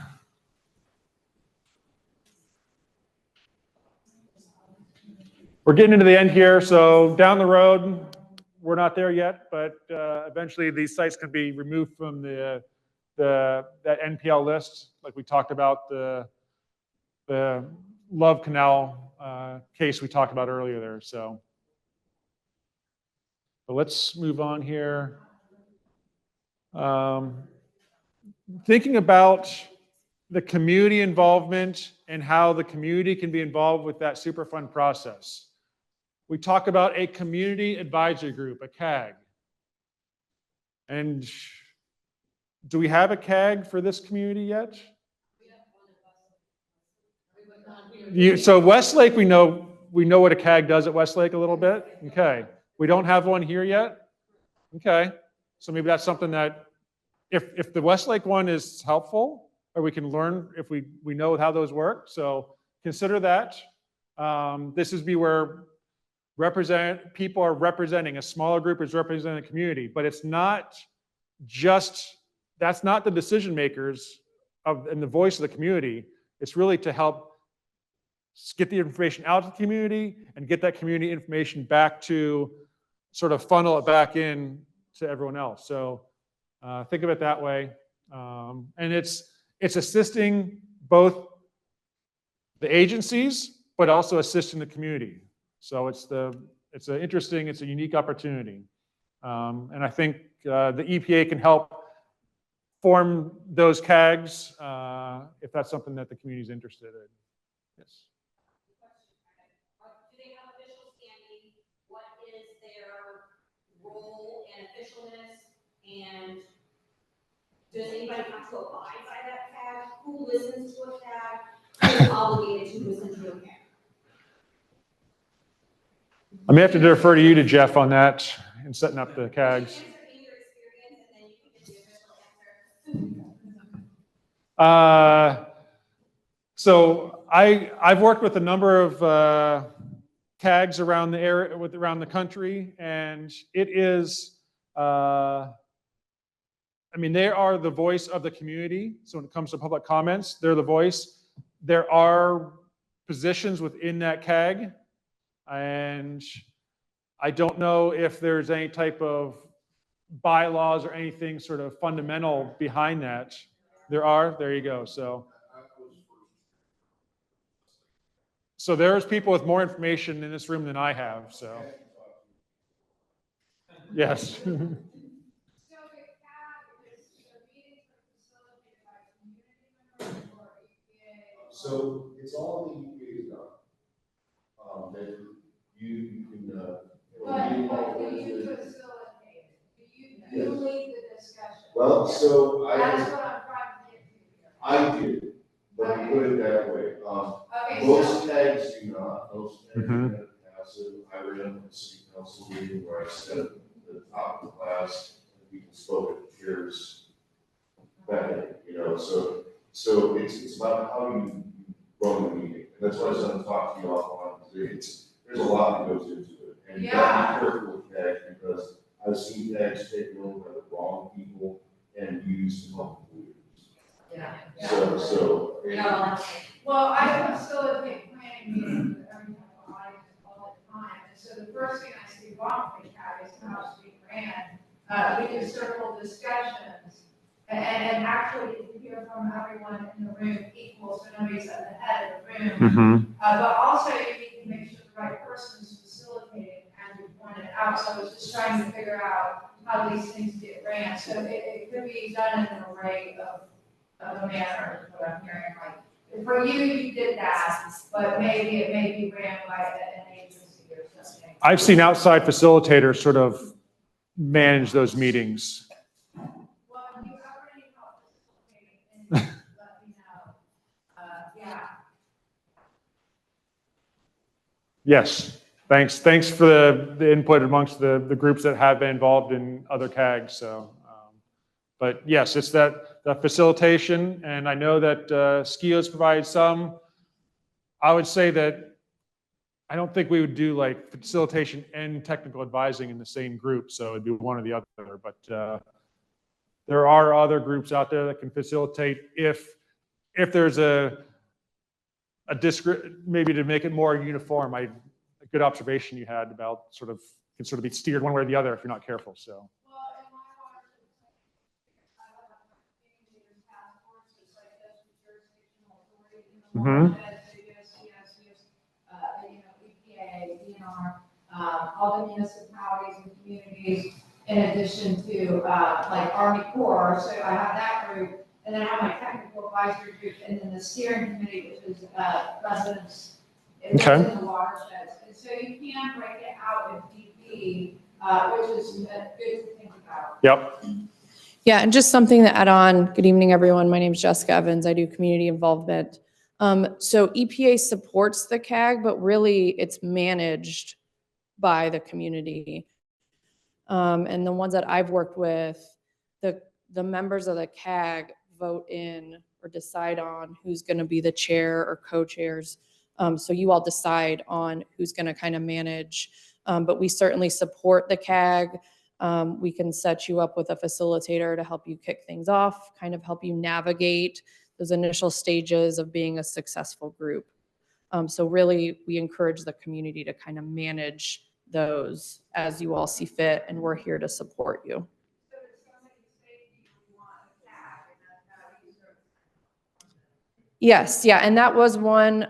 We're getting into the end here, so down the road, we're not there yet, but eventually these sites can be removed from that NPL list, like we talked about the Love Canal case we talked about earlier there. So, but let's move on here. Thinking about the community involvement and how the community can be involved with that Superfund process. We talk about a community advisory group, a CAG. And do we have a CAG for this community yet? So Westlake, we know what a CAG does at Westlake a little bit. Okay. We don't have one here yet. Okay. So maybe that's something that if the Westlake one is helpful, or we can learn if we know how those work. So consider that. This is where people are representing, a smaller group is representing the community, but it's not just, that's not the decision makers and the voice of the community. It's really to help get the information out to the community and get that community information back to sort of funnel it back in to everyone else. So think of it that way. And it's assisting both the agencies, but also assisting the community. So it's a unique opportunity. And I think the EPA can help form those CAGs if that's something that the community is interested in. Yes. Do they have official standing? What is their role and officialness? And does anybody have to abide by that CAG? Who listens to a CAG? Who is obligated to listen to a CAG? I may have to defer to you, Jeff, on that and setting up the CAGs. So I've worked with a number of CAGs around the area, around the country, and it is I mean, they are the voice of the community. So when it comes to public comments, they're the voice. There are positions within that CAG, and I don't know if there's any type of bylaws or anything sort of fundamental behind that. There you go. So there's people with more information in this room than I have, so. Yes. So the CAB is, the meetings are facilitated by community members or EPA? So it's all the EPA done. That you can, But do you facilitate it? Do you lead the discussion? well, so That's what I'm trying to get to here. I did, let me put it that way. Okay, Most so, tags do not, most tags Mhm. are passive. I ran a city council meeting where I said at the top of the class, people spoke at chairs back, so it's about how you run the meeting. And that's what I was gonna talk to you offline. There's a lot that goes into it. And you gotta be careful with tags because I've seen tags taken over by the wrong people and used to help polluters. yeah. So. Yeah. Well, I facilitate planning meetings with every type of audience all the time. And so the first thing I see wrong with the CAB is how it's being ran. We do circle discussions. And actually, you hear from everyone in the room equal, so nobody's at the head of the room. But also, you need to make sure the right person is facilitating, as you pointed out. So I was just trying to figure out how these things get ran. So it could be done in an array of a manner, is what I'm hearing. Like, for you, you did that, but maybe it may be ran by an agency or something. I've seen outside facilitators sort of manage those meetings. Well, if you ever need help facilitating, then let me know. Yeah. Yes, thanks for the input amongst the groups that have been involved in other CAGs, so. But yes, it's that facilitation, and I know that SKIO's provided some. I would say that I don't think we would do like facilitation and technical advising in the same group, so it'd be one or the other, but there are other groups out there that can facilitate if there's a maybe to make it more uniform. A good observation you had about can sort of be steered one way or the other if you're not careful, so. Well, in my heart, I have a task forces like this with jurisdictional authority, Mhm. EPA, DNR, all the municipalities and communities, in addition to, like Army Corps, so I have that group, and then I have my technical advisory group, and then the steering committee, which is, residents in Okay. the watersheds. And so you can break it out if need be, which is good to think about. Yep. Yeah, and just something to add on. Good evening, everyone. My name is Jessica Evans. I do community involvement. So EPA supports the CAG, but really it's managed by the community. And the ones that I've worked with, the members of the CAG vote in or decide on who's going to be the chair or co-chairs. So you all decide on who's going to kind of manage. But we certainly support the CAG. We can set you up with a facilitator to help you kick things off, kind of help you navigate those initial stages of being a successful group. So really, we encourage the community to kind of manage those as you all see fit, and we're here to support you. So if somebody's safety, we want a CAG, and that's how you serve. Yes, yeah, and that was one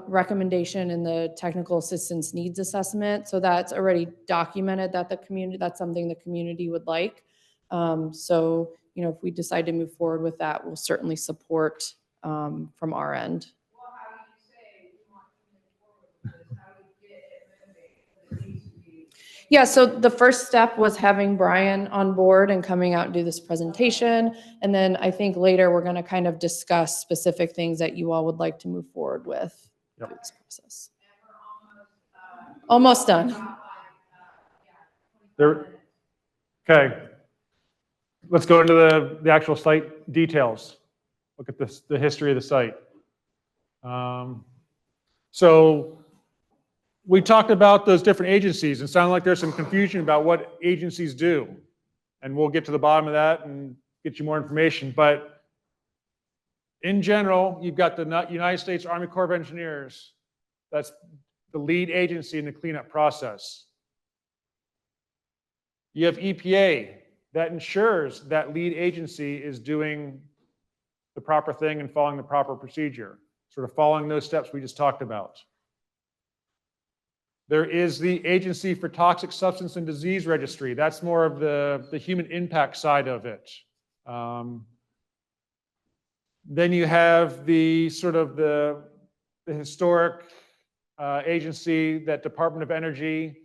recommendation in the technical assistance needs assessment. So that's already documented that that's something the community would like. So, if we decide to move forward with that, we'll certainly support from our end. Well, how do you say you want to move forward with this? How do you get it motivated? It needs to be. Yeah, so the first step was having Brian on board and coming out and do this presentation. And then I think later we're going to kind of discuss specific things that you all would like to move forward with through this process. And we're Almost done. There, okay. Let's go into the actual site details. Look at the history of the site. So we talked about those different agencies and sounded like there's some confusion about what agencies do. and we'll get to the bottom of that and get you more information. But in general, you've got the United States Army Corps of Engineers. That's the lead agency in the cleanup process. You have EPA that ensures that lead agency is doing the proper thing and following the proper procedure, sort of following those steps we just talked about. There is the Agency for Toxic Substance and Disease Registry. That's more of the human impact side of it. Then you have the sort of the historic agency, that Department of Energy,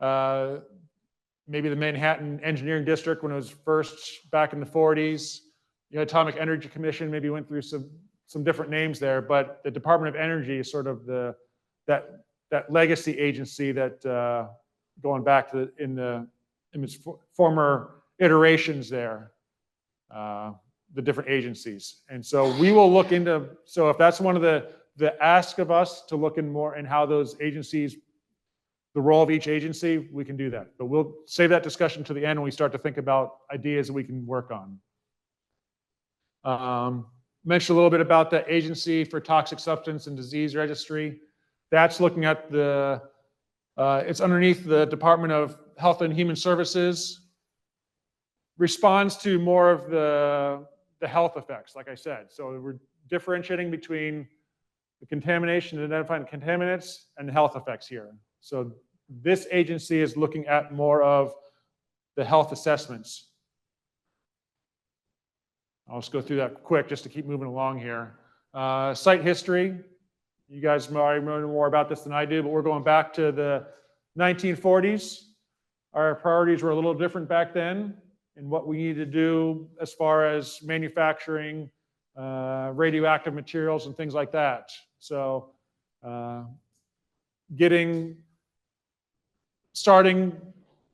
maybe the Manhattan Engineering District when it was first back in the 40s. The Atomic Energy Commission maybe went through some different names there, but the Department of Energy is sort of that legacy agency that going back to in its former iterations there, the different agencies. And so we will look into, so if that's one of the ask of us to look in more in how those agencies, the role of each agency, we can do that. But we'll save that discussion to the end when we start to think about ideas that we can work on. Mentioned a little bit about the Agency for Toxic Substance and Disease Registry. That's looking at it's underneath the Department of Health and Human Services. Responds to more of the health effects, like I said. So we're differentiating between the contamination, identifying contaminants, and the health effects here. So this agency is looking at more of the health assessments. I'll just go through that quick just to keep moving along here. Site history. You guys already know more about this than I do, but we're going back to the 1940s. Our priorities were a little different back then in what we needed to do as far as manufacturing radioactive materials and things like that. So starting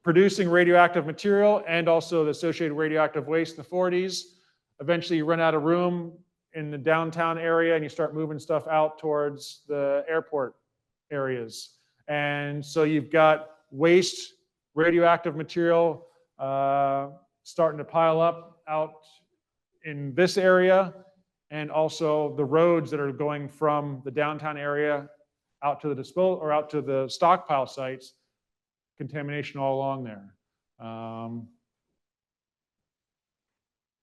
producing radioactive material and also the associated radioactive waste in the 40s. Eventually you run out of room in the downtown area and you start moving stuff out towards the airport areas. And so you've got waste, radioactive material starting to pile up out in this area, and also the roads that are going from the downtown area out to the disposal or out to the stockpile sites, contamination all along there.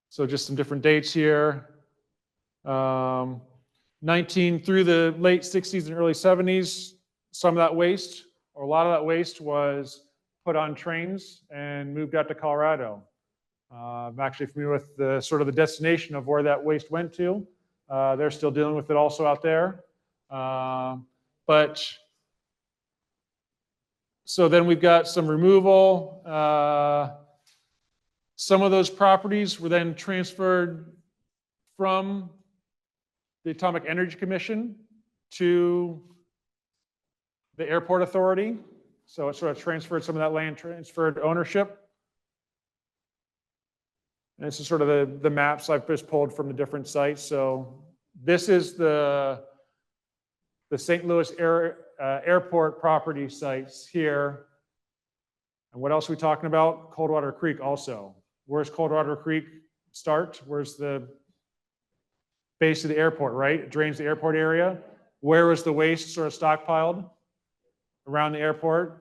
So just some different dates here. 19 through the late 60s and early 70s, some of that waste, or a lot of that waste, was put on trains and moved out to Colorado. I'm actually familiar with the sort of the destination of where that waste went to. They're still dealing with it also out there. But so then we've got some removal. Some of those properties were then transferred from the Atomic Energy Commission to the Airport Authority. So it sort of transferred some of that land, transferred ownership. And this is sort of the maps I've just pulled from the different sites. So this is the St. Louis Airport property sites here. And what else are we talking about? Coldwater Creek also. Where's Coldwater Creek start? Where's the base of the airport, right? It drains the airport area. Where was the waste sort of stockpiled? Around the airport.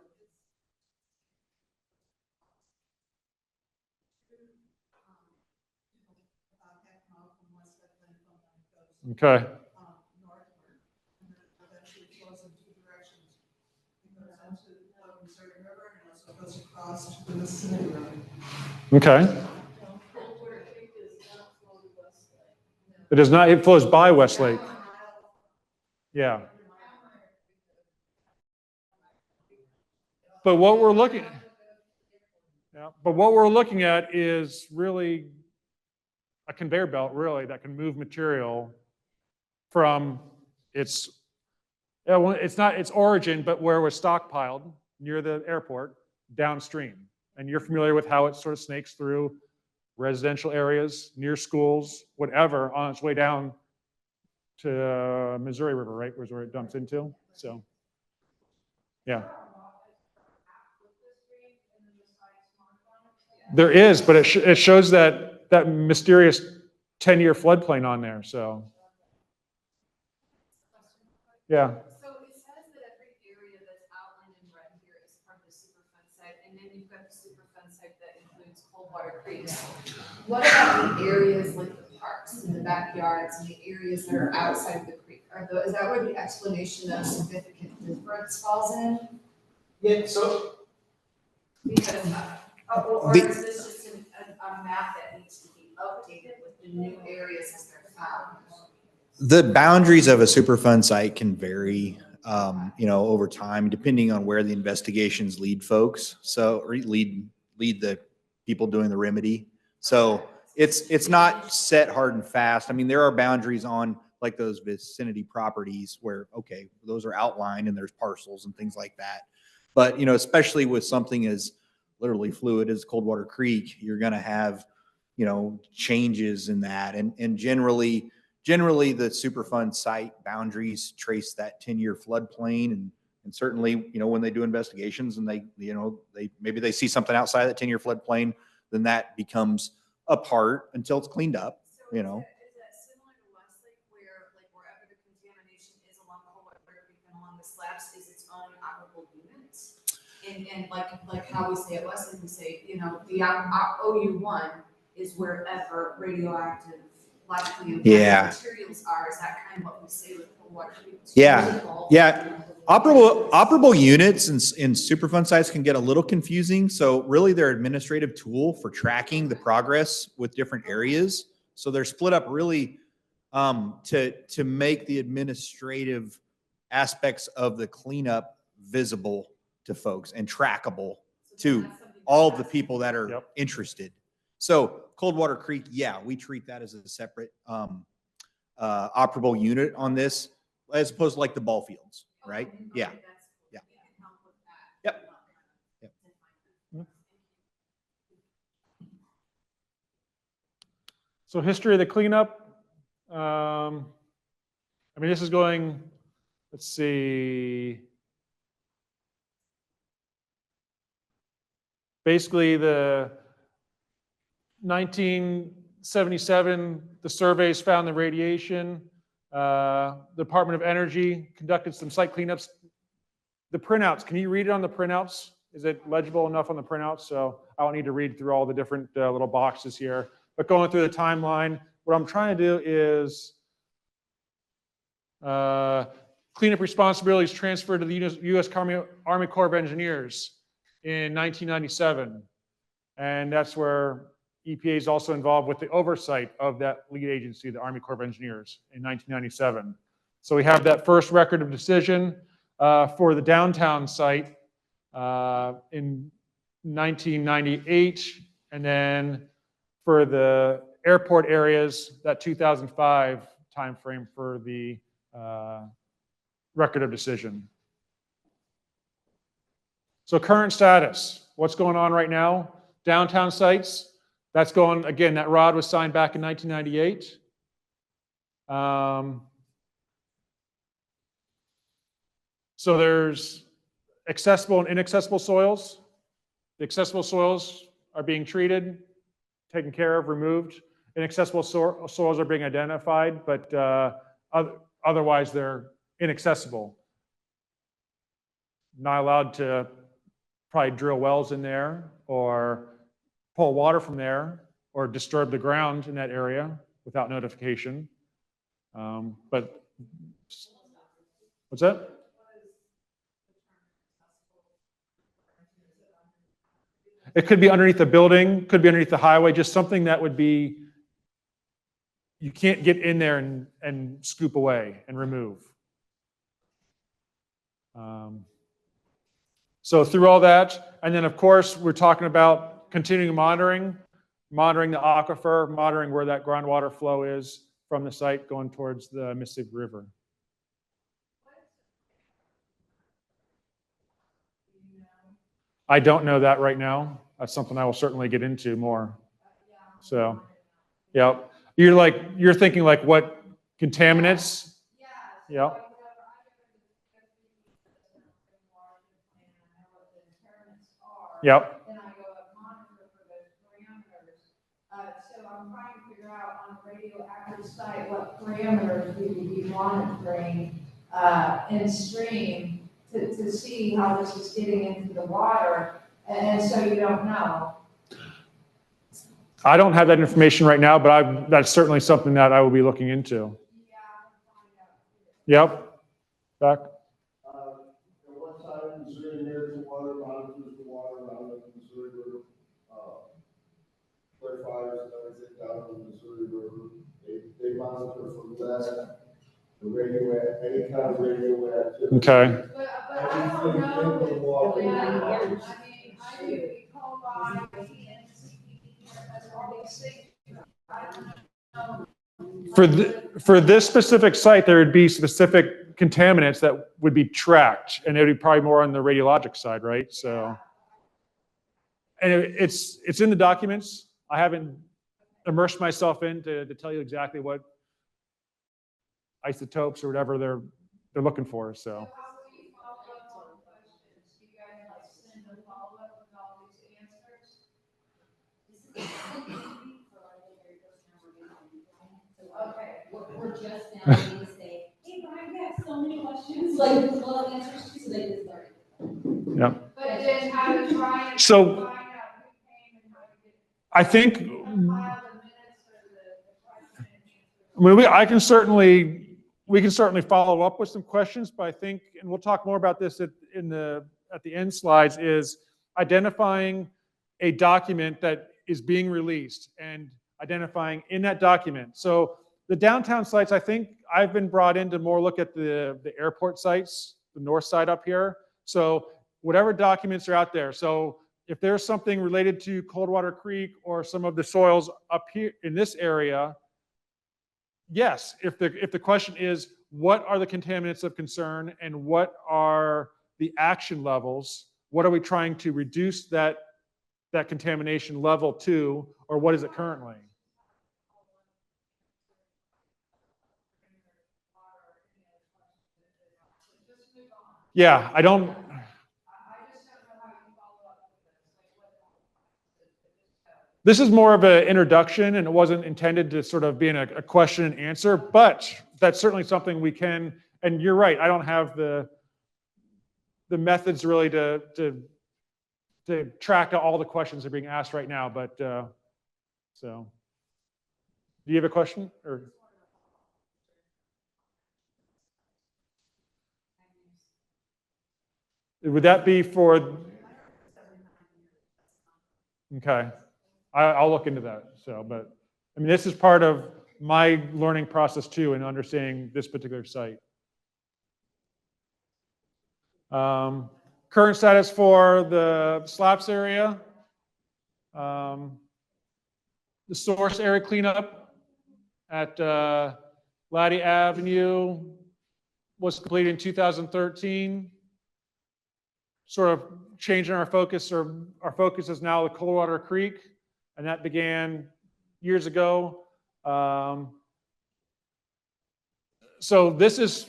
Okay. Okay. It does not, it flows by Westlake. Yeah. But what we're looking at is really a conveyor belt, really, that can move material from its not its origin, but where it was stockpiled near the airport downstream. And you're familiar with how it sort of snakes through residential areas, near schools, whatever, on its way down to Missouri River, right? Where it dumps into. So, yeah. There is, but it shows that mysterious 10-year floodplain on there, so. Yeah. So it says that every area that's outlined in red here is part of the Superfund site, and then you've got the Superfund site that includes Coldwater Creek. What about the areas like the parks and the backyards and the areas that are outside of the creek? Is that where the explanation of significant difference falls in? Yeah, so. Because, or The- is this just a map that needs to be updated with the new areas as they're found? The boundaries of a Superfund site can vary, over time, depending on where the investigations lead folks. So, or lead the people doing the remedy. So it's not set hard and fast. I mean, there are boundaries on like those vicinity properties where, okay, those are outlined and there's parcels and things like that. But, especially with something as literally fluid as Coldwater Creek, you're going to have, changes in that. And generally the Superfund site boundaries trace that 10-year floodplain. And certainly, when they do investigations and they maybe they see something outside that 10-year floodplain, then that becomes a part until it's cleaned up, So is that similar to Westlake where like wherever the contamination is along Coldwater Creek and along the slabs is its own operable unit? And like how we say at Westlake, we say, the OU1 is wherever radioactive logically impacted Yeah. materials are. Is that kind of what we say with Coldwater Creek? Yeah. Operable units in Superfund sites can get a little confusing. So really they're an administrative tool for tracking the progress with different areas. So they're split up really to make the administrative aspects of the cleanup visible to folks and trackable to all of the people that are Yep. interested. So Coldwater Creek, we treat that as a separate operable unit on this, as opposed to like the ball fields, right? Okay, Yeah. that's cool. Yeah. We can help with that. Yep. Yep. So history of the cleanup. This is going, let's see. Basically, the 1977, the surveys found the radiation. The Department of Energy conducted some site cleanups. The printouts, can you read it on the printouts? Is it legible enough on the printouts? So I don't need to read through all the different little boxes here. But going through the timeline, what I'm trying to do is cleanup responsibilities transferred to the U.S. Army Corps of Engineers in 1997. And that's where EPA is also involved with the oversight of that lead agency, the Army Corps of Engineers, in 1997. So we have that first record of decision for the downtown site in 1998, and then for the airport areas, that 2005 timeframe for the record of decision. So current status, what's going on right now? Downtown sites, that's going, again, that ROD was signed back in 1998. So there's accessible and inaccessible soils. The accessible soils are being treated, taken care of, removed. Inaccessible soils are being identified, but otherwise they're inaccessible. Not allowed to probably drill wells in there or pull water from there or disturb the ground in that area without notification. But what's that? It could be underneath the building, could be underneath the highway, just something that would be, you can't get in there and scoop away and remove. So through all that, and then of course, we're talking about continuing monitoring the aquifer, monitoring where that groundwater flow is from the site going towards the Mississippi River. I don't know that right now. That's something I will certainly get into more. So, yeah, you're thinking like what contaminants? Yeah. Yep. So I'm trying to figure out on a radioactive site what parameters we would be monitoring in stream to see how this is getting into the water, and so you don't know. I don't have that information right now, but that's certainly something that I will be looking into. Yep. Back. On one side of the Missouri American Water monitors the water out of the Missouri River, clarifiers and everything down in the Missouri River. They monitor for lead, the any kind of radioactivity. Okay. But I don't know, Everything in the water. yeah, I mean, I do, Coldwater, all these things. I don't know. For this specific site, there would be specific contaminants that would be tracked, and it would be probably more on the radiologic side, right? So, and it's in the documents. I haven't immersed myself in to tell you exactly what isotopes or whatever they're looking for. So. So how will you follow up on questions? Do you guys like send a follow-up with all these answers? Okay. We're just now going to say, hey, Brian, we have so many questions, like, well, answers to, so they just start. Yeah. But then how to try and So- find out who came and how to get, I think. compile the minutes or the question and answer. I mean, we can certainly follow up with some questions, but I think, and we'll talk more about this at the end slides, is identifying a document that is being released and identifying in that document. So the downtown sites, I think I've been brought in to more look at the airport sites, the north side up here. So whatever documents are out there. So if there's something related to Coldwater Creek or some of the soils up here in this area, yes, if the question is, what are the contaminants of concern and what are the action levels? What are we trying to reduce that contamination level to, or what is it currently? Yeah, I don't. This is more of an introduction, and it wasn't intended to sort of be a question and answer, but that's certainly something we can, and you're right, I don't have the methods really to track all the questions that are being asked right now, but so. Do you have a question? Or would that be for? Okay, I'll look into that. So, but I mean, this is part of my learning process too, in understanding this particular site. Current status for the SLAPS area. The source area cleanup at Laddie Avenue was completed in 2013. Sort of changing our focus, or our focus is now the Coldwater Creek, and that began years ago. So this is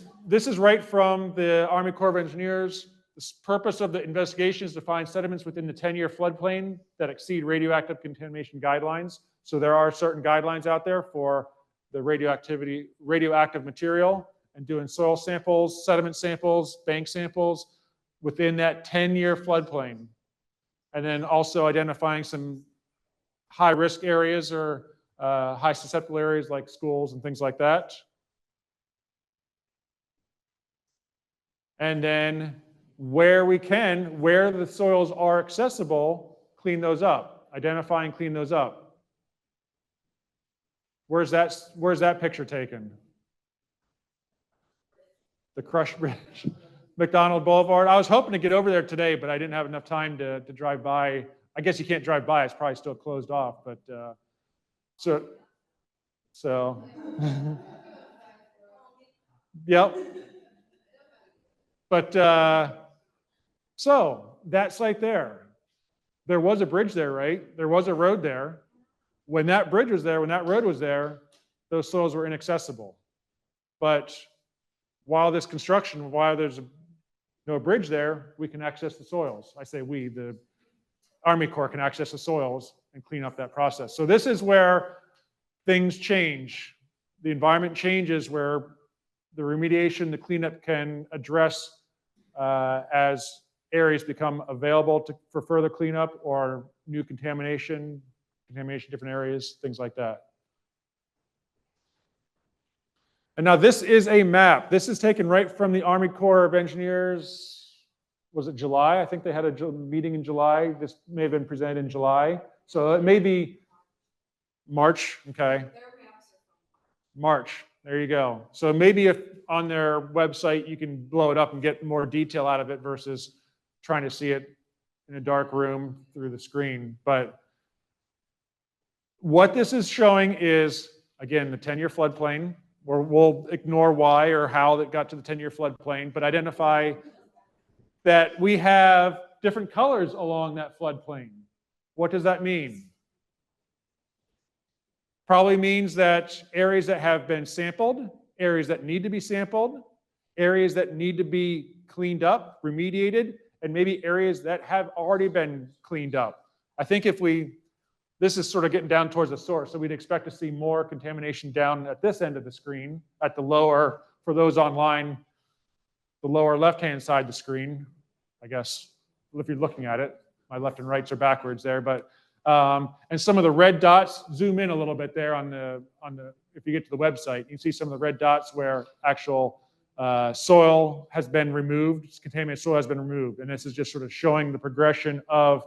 right from the Army Corps of Engineers. The purpose of the investigation is to find sediments within the 10-year floodplain that exceed radioactive contamination guidelines. So there are certain guidelines out there for the radioactive material, and doing soil samples, sediment samples, bank samples within that 10-year floodplain. And then also identifying some high-risk areas or high susceptible areas like schools and things like that. And then where we can, where the soils are accessible, clean those up. Identify and clean those up. Where's that picture taken? The Crush Bridge, McDonald Boulevard. I was hoping to get over there today, but I didn't have enough time to drive by. I guess you can't drive by, it's probably still closed off, but so yep. But so that site there was a bridge there, right? There was a road there. When that bridge was there, when that road was there, those soils were inaccessible. But while there's no bridge there, we can access the soils. I say we, the Army Corps can access the soils. and clean up that process. So this is where things change. The environment changes where the remediation, the cleanup can address as areas become available for further cleanup or new contamination, different areas, things like that. And now this is a map. This is taken right from the Army Corps of Engineers. Was it July? I think they had a meeting in July. This may have been presented in July. So it may be March, okay. March, there you go. So maybe if on their website you can blow it up and get more detail out of it versus trying to see it in a dark room through the screen. But what this is showing is, again, the 10-year floodplain, where we'll ignore why or how that got to the 10-year floodplain, but identify that we have different colors along that floodplain. What does that mean? Probably means that areas that have been sampled, areas that need to be sampled, areas that need to be cleaned up, remediated, and maybe areas that have already been cleaned up. I think this is sort of getting down towards the source, so we'd expect to see more contamination down at this end of the screen, at the lower, for those online, the lower left-hand side of the screen, I guess, if you're looking at it. My left and rights are backwards there, but and some of the red dots, zoom in a little bit there on the if you get to the website, you can see some of the red dots where actual soil has been removed, contaminated soil has been removed. And this is just sort of showing the progression of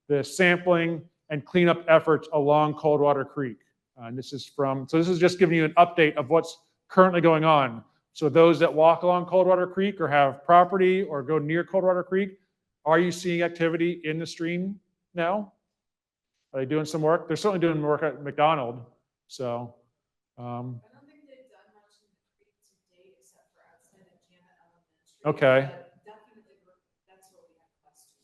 the sampling and cleanup efforts along Coldwater Creek. And this is just giving you an update of what's currently going on. So those that walk along Coldwater Creek or have property or go near Coldwater Creek, are you seeing activity in the stream now? Are they doing some work? They're certainly doing work at McDonald. So, I don't think they've done much in the creek to date except for outside of Janet Elementary. okay. But definitely, that's what we have questions.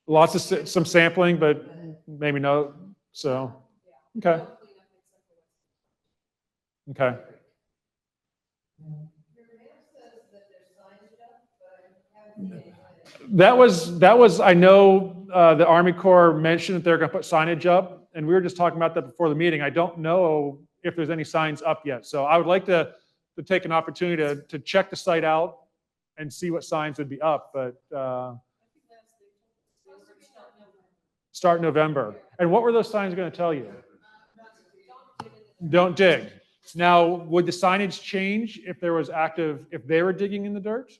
Lots of some sampling, but maybe no. So, okay. Okay. That was I know the Army Corps mentioned that they're going to put signage up, and we were just talking about that before the meeting. I don't know if there's any signs up yet, so I would like to take an opportunity to check the site out and see what signs would be up. But start November. And what were those signs going to tell you? Don't dig. Now, would the signage change if there was if they were digging in the dirt?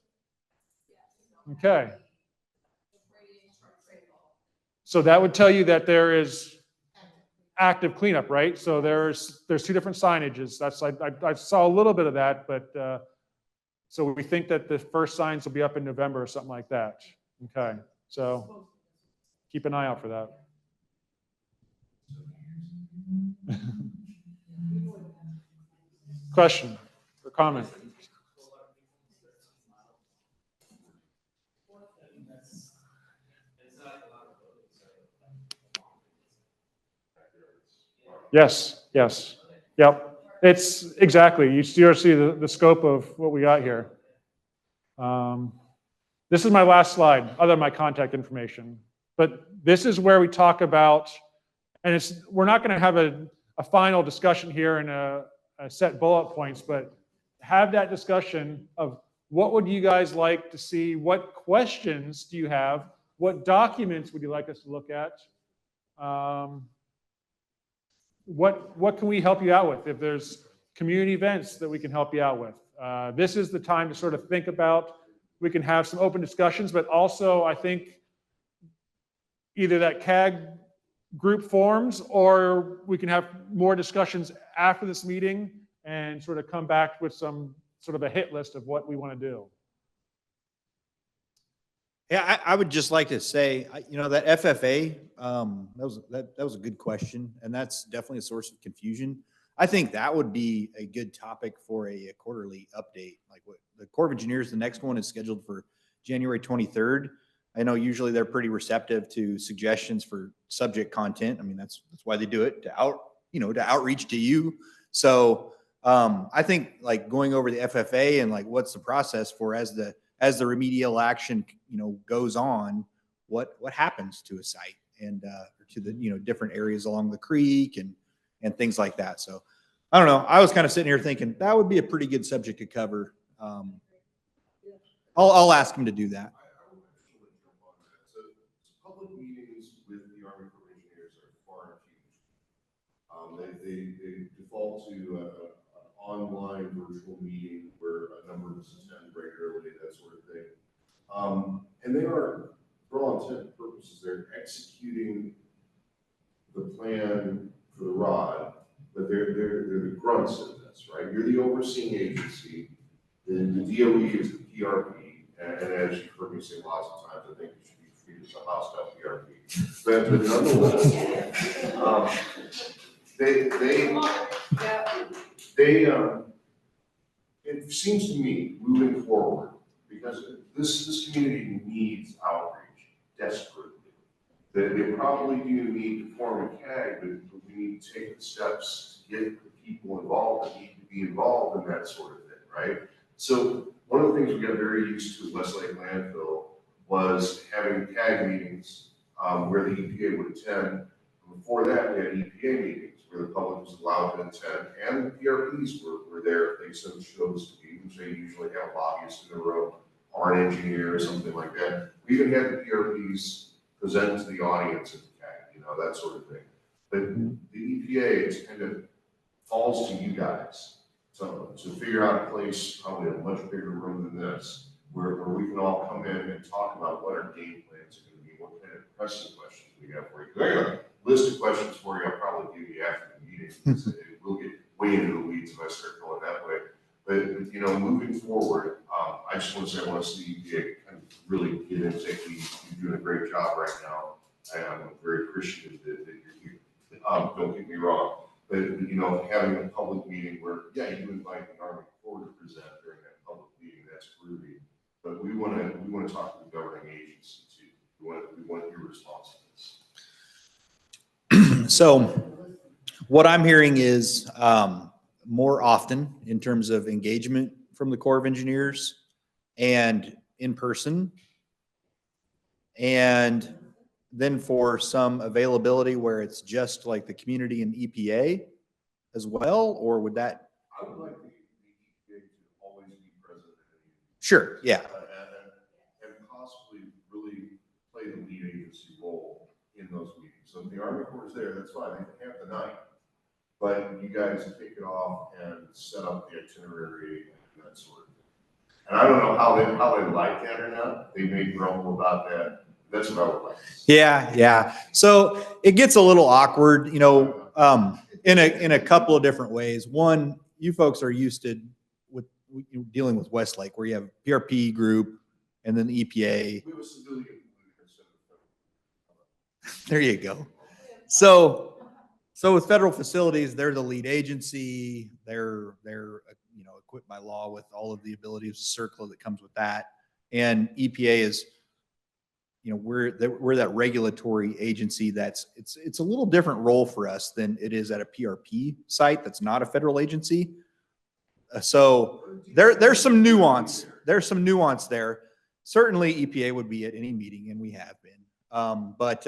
Okay. So that would tell you that there is active cleanup, right? So there's two different signages. That's I saw a little bit of that, but so we think that the first signs will be up in November or something like that. Okay, so keep an eye out for that. Question or comment? Yes, yes, yep. It's exactly, you still see the scope of what we got here. This is my last slide, other than my contact information. But this is where we talk about, and we're not going to have a final discussion here and a set bullet points, but have that discussion of what would you guys like to see, what questions do you have, what documents would you like us to look at, what can we help you out with if there's community events that we can help you out with. This is the time to sort of think about, we can have some open discussions, but also I think either that CAG group forms or we can have more discussions after this meeting and sort of come back with some sort of a hit list of what we want to do. Yeah, I would just like to say, that FFA, that was a good question, and that's definitely a source of confusion. I think that would be a good topic for a quarterly update. Like what the Corps of Engineers, the next one is scheduled for January 23rd. I know usually they're pretty receptive to suggestions for subject content. I mean, that's why they do it, to outreach to you. So I think like going over the FFA and like what's the process for as the remedial action goes on, what happens to a site, to the, different areas along the creek and things like that. So I don't know. I was kind of sitting here thinking that would be a pretty good subject to cover. I'll ask him to do that. I would actually jump on that. So public meetings with the Army Corps of Engineers are far and few. They default to an online virtual meeting where a number of us attend regularly, that sort of thing. And they are, for all intents and purposes, they're executing the plan for the ROD, but they're the grunts of this, right? You're the overseeing agency. The DOE is the PRP, and as you've heard me say lots of times, I think it should be treated as a hostile PRP. But nonetheless, it seems to me, moving forward, because this community needs outreach desperately. They probably do need to form a CAG, but we need to take the steps to get the people involved that need to be involved in that sort of thing, right? So one of the things we got very used to at Westlake Landfill was having CAG meetings where the EPA would attend. Before that, we had EPA meetings where the public was allowed to attend, and the PRPs were there if they so chose to be, which they usually have lobbyists in the room or an engineer or something like that. We even had the PRPs present to the audience at the CAG, that sort of thing. But the EPA is kind of falls to you guys to figure out a place, probably a much bigger room than this, where we can all come in and talk about what our game plans are going to be, what kind of pressing questions we have for you. I got a list of questions for you. I'll probably give you after the meeting. We'll get way into the weeds if I start going that way. But moving forward, I just want to say I want to see the EPA kind of really get in. You're doing a great job right now. I'm very appreciative that you're here. Don't get me wrong. But having a public meeting where, you invite the Army Corps to present during that public meeting, that's groovy. But we want to talk to the governing agency too. We want your response to this. So what I'm hearing is more often in terms of engagement from the Corps of Engineers and in person, and then for some availability where it's just like the community and EPA as well, or would that? I would like the EPA to always be present. Sure, yeah. And possibly really play the lead agency role in those meetings. So if the Army Corps is there, that's fine. They can have the night. But you guys take it off and set up the itinerary and that sort of thing. And I don't know how they like that or not. They may grumble about that. That's what I would like. Yeah. So it gets a little awkward, in a couple of different ways. One, you folks are used to dealing with Westlake, where you have PRP group and then the EPA. We have a civilian. There you go. So with federal facilities, they're the lead agency. They're equipped by law with all of the abilities of CERCLA that comes with that. And EPA is, we're that regulatory agency it's a little different role for us than it is at a PRP site that's not a federal agency. So there's some nuance. There's some nuance there. Certainly EPA would be at any meeting, and we have been. But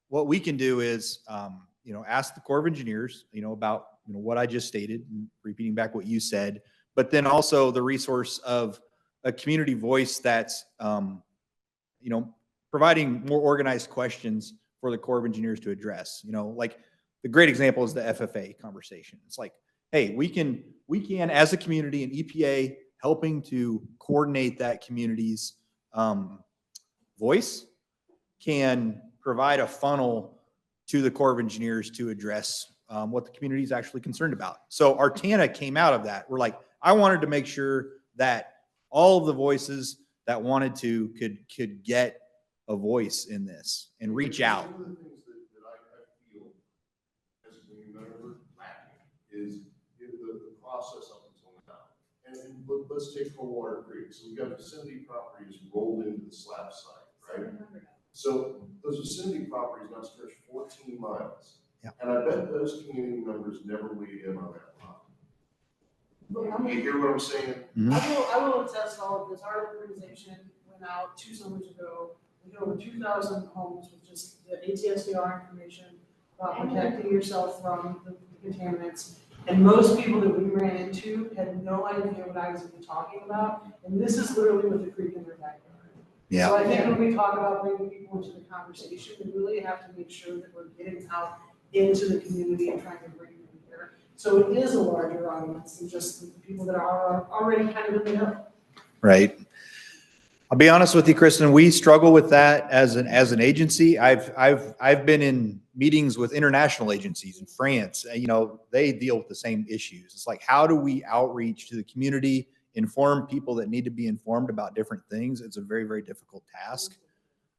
what we can do is, ask the Corps of Engineers, about, what I just stated, and repeating back what you said, but then also the resource of a community voice that's, providing more organized questions for the Corps of Engineers to address. Like the great example is the FFA conversation. It's like, hey, we can as a community and EPA helping to coordinate that community's voice can provide a funnel to the Corps of Engineers to address what the community is actually concerned about. So Artana came out of that. We're like, I wanted to make sure that all of the voices that wanted to could get a voice in this and reach out. One of the things that I feel as a community member lacking is the process up until now. And let's take Coldwater Creek. So we've got vicinity properties rolled into the slab site, right? So those vicinity properties now stretch 14 miles. Yeah. And I bet those community members never weighed in on that property. You hear what I'm saying? I will attest all of this. Our organization went out 2 summers ago We get over 2,000 homes with just the ATSDR information about protecting yourself from the contaminants. And most people that we ran into had no idea what I was even talking about. And this is literally with the creek in their backyard. Yeah. So I think when we talk about bringing people into the conversation, we really have to make sure that we're getting out into the community and trying to bring them here. So it is a larger audience than just the people that are already kind of in the know. Right. I'll be honest with you, Kristen, we struggle with that as an agency. I've been in meetings with international agencies in France, and, you know, they deal with the same issues. It's like, how do we outreach to the community, inform people that need to be informed about different things? It's a very, very difficult task.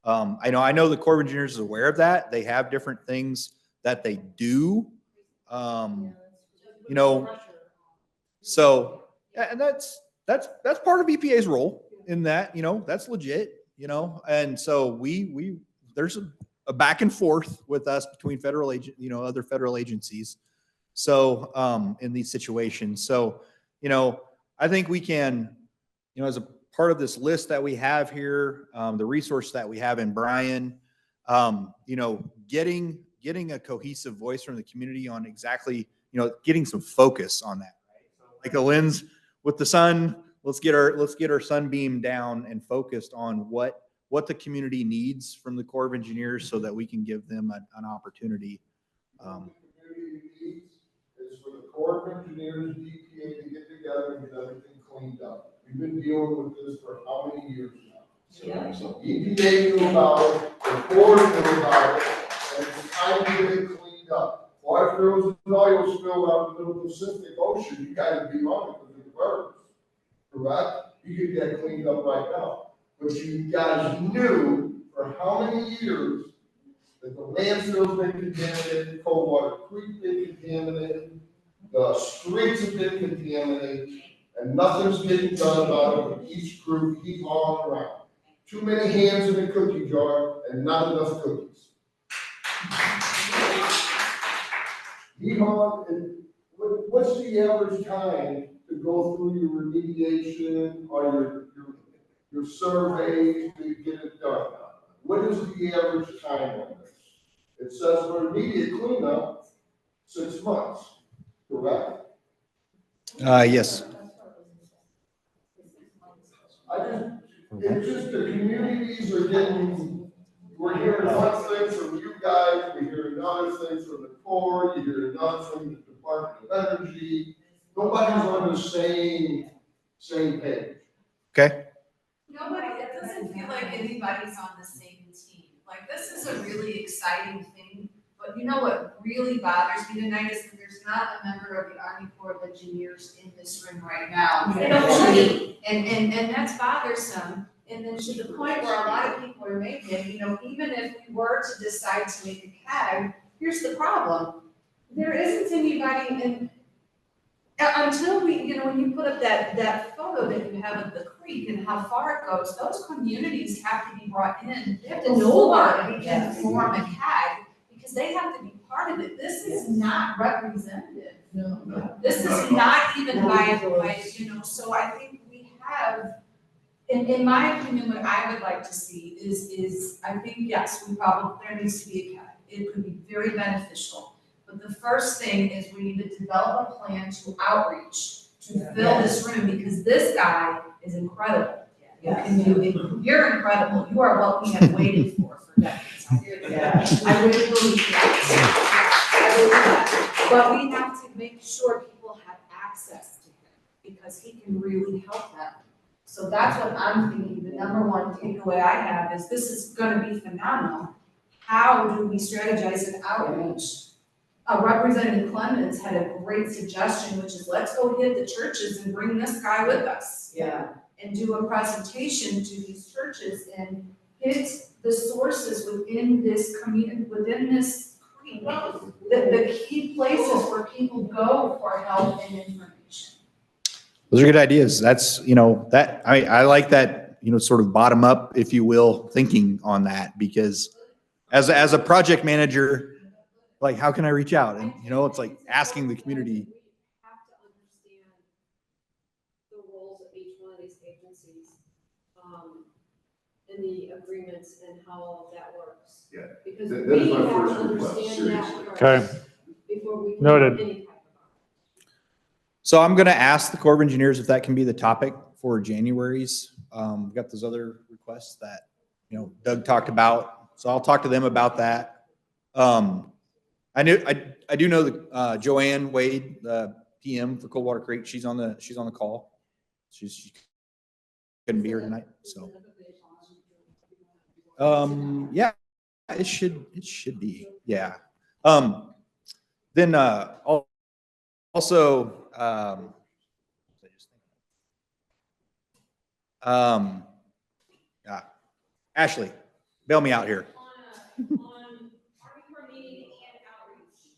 I know the Corps of Engineers is aware of that. They have different things that they do. You know, so, yeah, and that's part of EPA's role in that, you know, that's legit, you know, and so there's a back and forth with us between federal agent, you know, other federal agencies. So, in these situations, so, you know, I think we can, you know, as a part of this list that we have here, the resource that we have in Brian, you know, getting a cohesive voice from the community on exactly, you know, getting some focus on that, right? So like a lens with the sun, let's get our sunbeam down and focused on what the community needs from the Corps of Engineers so that we can give them an opportunity. The community needs is for the Corps of Engineers, EPA to get together and get everything cleaned up. We've been dealing with this for how many years now? So EPA knew about it, the Corps knew about it, and it's time to get it cleaned up. Well, if there was an oil spill out in the middle of the Pacific Ocean, you gotta be on it because of the birds, correct? You could get cleaned up right now. But you guys knew for how many years that the landfill's been contaminated, Coldwater Creek been contaminated, the streets have been contaminated, and nothing's getting done about it, but each group keep hauling around. Too many hands in the cookie jar and not enough cookies. What's the average time to go through your remediation or your survey to get it done? What is the average time on this? It says for immediate cleanup, 6 months, correct? Yes. It's just the communities are getting, we're hearing one thing from you guys, we hear another thing from the Corps, you hear another from the Department of Energy. Nobody's on the same page. Okay. Nobody, it doesn't feel like anybody's on the same team. Like, this is a really exciting thing, but you know what really bothers me tonight is that there's not a member of the Army Corps of Engineers in this room right now. And that's bothersome. And then to the point where a lot of people are making, you know, even if we were to decide to make a CAG, here's the problem. There isn't anybody in, until we, you know, when you put up that photo that you have of the creek and how far it goes, those communities have to be brought in. They have to know about it, we can form a CAG, because they have to be part of it. This is not representative. No. This is not even by, you know, so I think we have, in my opinion, what I would like to see is, I think, yes, there needs to be a CAG. It could be very beneficial. But the first thing is we need to develop a plan to outreach, to fill this room, because this guy is incredible. You're incredible. You are what we have waited for decades. I really believe that. But we have to make sure people have access to him, because he can really help them. So that's what I'm thinking. The number one takeaway I have is this is going to be phenomenal. How do we strategize an outreach? Representative Clemens had a great suggestion, which is let's go hit the churches and bring this guy with us. Yeah. And do a presentation to these churches and hit the sources within this community, within this creek, the key places where people go for help and information. Those are good ideas. That's, you know, that I like that, you know, sort of bottom up, if you will, thinking on that, because as a project manager, like, how can I reach out? And, you know, it's like asking the community. We have to understand the roles of each one of these agencies. and the agreements and how all of that works. Yeah. Because That we is my have to first request, understand that seriously. Okay. first before we can Noted. do any type of. So I'm going to ask the Corps of Engineers if that can be the topic for January's. We've got those other requests that, Doug talked about. So I'll talk to them about that. I do know that Joanne Wade, the PM for Coldwater Creek, she's on the call. She couldn't be here tonight. So, yeah, it should be. Yeah. Then, also, Ashley, bail me out here. On Army Corps meeting and outreach.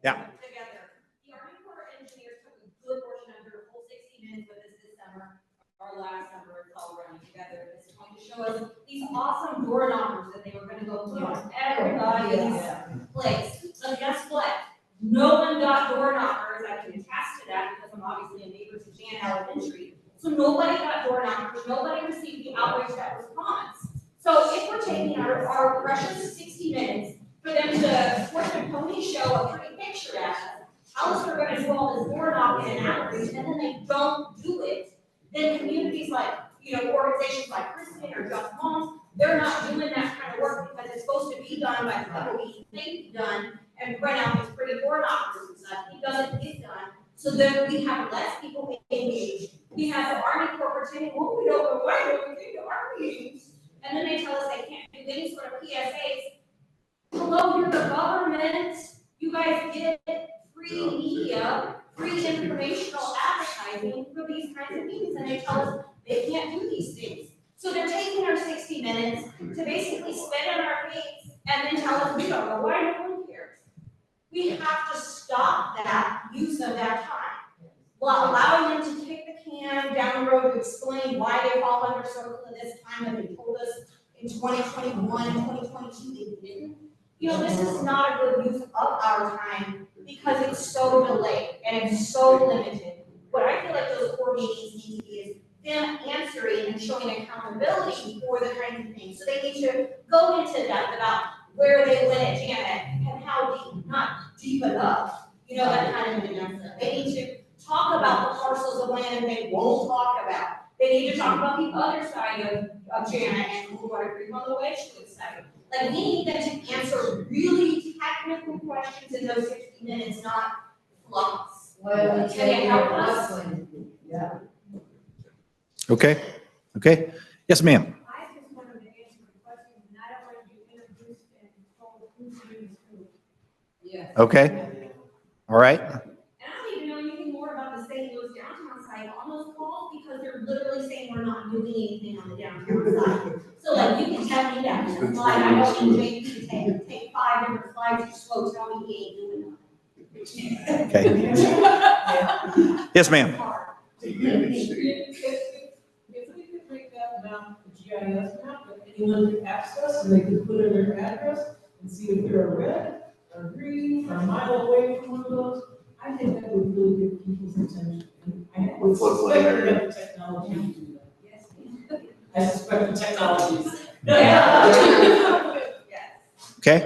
Yeah. Together. The Army Corps engineers took a good portion of their whole 60 minutes with us this summer. Our last summer, it's all running together. It's going to show us these awesome door knockers that they were gonna go put on everybody's place. So guess what? No one got door knockers. I can attest to that because I'm obviously a neighbor to Jan Elementary. So nobody got door knockers. Nobody received the outreach that was promised. So if we're taking our precious 60 minutes for them to horse and pony show a pretty picture at us, tell us we're gonna do all this door knocking and outreach, and then they don't do it, then communities like, organizations like Kristen or Just Moms, they're not doing that kind of work because it's supposed to be done by the people we think it's done and print out these pretty door knockers and stuff. It doesn't get done. So then we have less people engaged. We have the Army Corps pretending, well, we don't know why we came to our meetings. And then they tell us they can't do any sort of PSAs. Hello, you're the government. You guys get free media, free informational advertising for these kinds of meetings, and they tell us they can't do these things. So they're taking our 60 minutes to basically spit in our face and then tell us we don't know why no one cares. We have to stop that use of that time, while allowing them to kick the can down the road to explain why they fall under circle at this time that they told us in 2021 and 2022 they didn't. This is not a good use of our time because it's so delayed and it's so limited. What I feel like those core meetings need to be is them answering and showing accountability for the kinds of things. So they need to go into depth about where they went at Janet and how deep, not deep enough, that kind of thing. They need to talk about the parcels of land they won't talk about. They need to talk about the other side of Janet and Coldwater Creek on the Wedgewood side. Like, we need them to answer really technical questions in those 60 minutes, not fluffs. Well, Can you help us? Yeah. Okay. Yes, ma'am. I just wanted to answer the question, and I don't want to be introduced and told who's used who. Yes. Okay. All right. And I don't even know anything more about the St. Louis downtown side on those calls because they're literally saying we're not doing anything on the downtown side. So like, you can tell me that in a slide, I don't need JP to take 5 different slides to slow tell me he ain't doing nothing. Okay. Yes, ma'am. If we could make that map, the GIS map, that anyone could access, and they could put in their address and see if they're a red, or green, or a mile away from one of those, I think that would really get people's attention. And I would suspect we have the technology to do that. Yes. I suspect the technology is. Okay.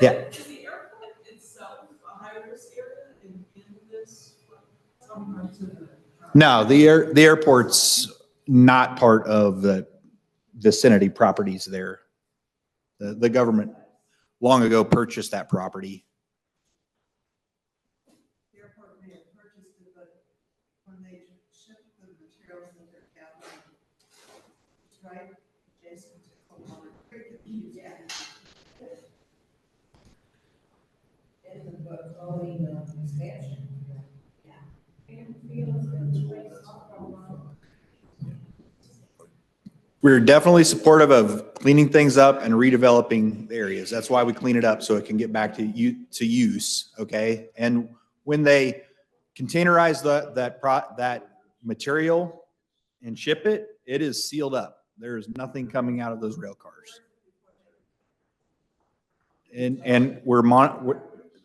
Yeah. Is the airport itself a high-risk area in this, some parts of the? No, the airport's not part of the vicinity properties there. The government long ago purchased that property. The airport may have purchased it, but when they ship the materials in their cabinet, it's right adjacent to Coldwater Creek. Yeah. And the expansion. We're definitely supportive of cleaning things up and redeveloping the areas. That's why we clean it up, so it can get back to use. Okay. And when they containerize that material and ship it, it is sealed up. There's nothing coming out of those rail cars. And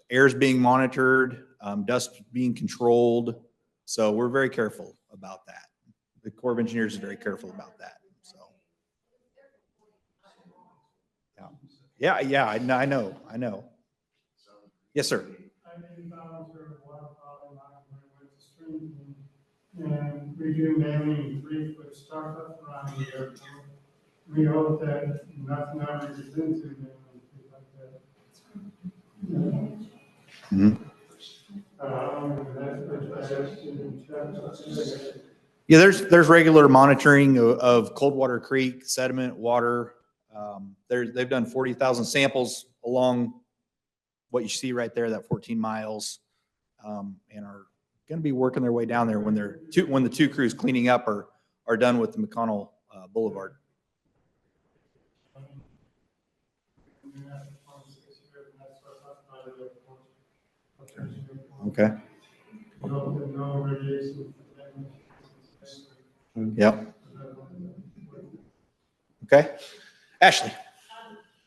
air's being monitored, dust being controlled. So we're very careful about that. The Corps of Engineers is very careful about that. So, Yeah, I know. Yes, sir. I didn't volunteer to water fountain, I went to stream and we do mainly 3-foot startup around the airport. We hope that nothing ever gets into them and things like that. Mhm. Yeah, there's regular monitoring of Coldwater Creek sediment, water. They've done 40,000 samples along what you see right there, that 14 miles, and are going to be working their way down there when the two crews cleaning up are done with the McConnell Boulevard. Okay. Yep. Okay. Ashley.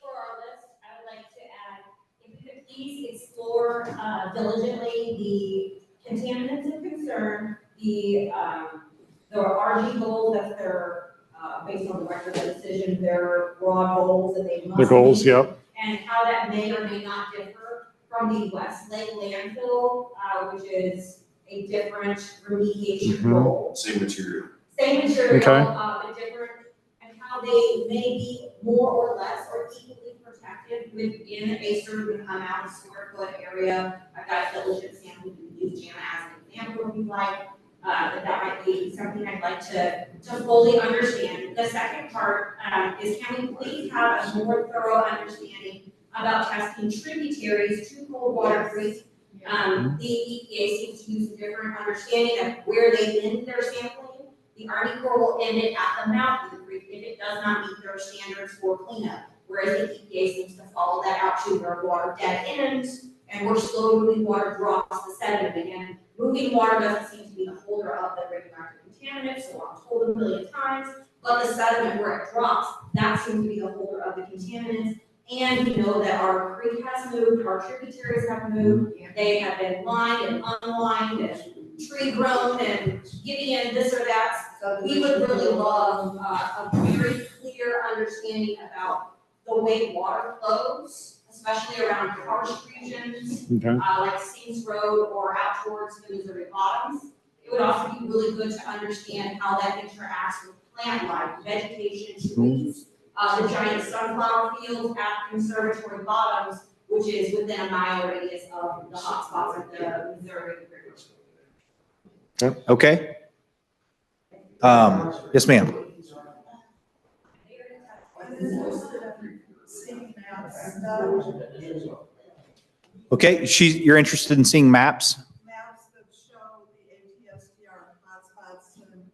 For our list, I would like to add, if you could please explore diligently the contaminants of concern, the RG goals, that's their, based on the record of the decision, their broad goals that they must The goals, meet, yep. and how that may or may not differ from the Westlake landfill, which is a different remediation goal. Same material. Same material, Okay. but different, and how they may be more or less or equally protected within a certain amount of square foot area. I've got a diligent sample, you can use JAMA as an example if you'd like, that might be something I'd like to fully understand. The second part is, can we please have a more thorough understanding about testing tributaries to Coldwater Creek? The EPA seems to use a different understanding of where they end their sampling. The Army Corps will end it at the mouth of the creek if it does not meet their standards for cleanup, whereas the EPA seems to follow that out to where water dead ends and where slow moving water drops the sediment. Again, moving water doesn't seem to be the holder of the radioactive contaminants, so I'm told a million times, but the sediment where it drops, that seems to be the holder of the contaminants. And we know that our creek has moved, our tributaries have moved, they have been lined and unlined and tree grown and Gideon this or that. So we would really love a very clear understanding about the way water flows, especially around harsh regions, Okay. like Seams Road or out towards the Missouri bottoms. It would also be really good to understand how that interacts with plant life, vegetation, trees, the giant sunflower fields at Conservatory Bottoms, which is within a mile radius of the hotspots of the Missouri River. Okay. Yes, ma'am. Okay, you're interested in seeing maps? Maps that show the ATSDR hotspots and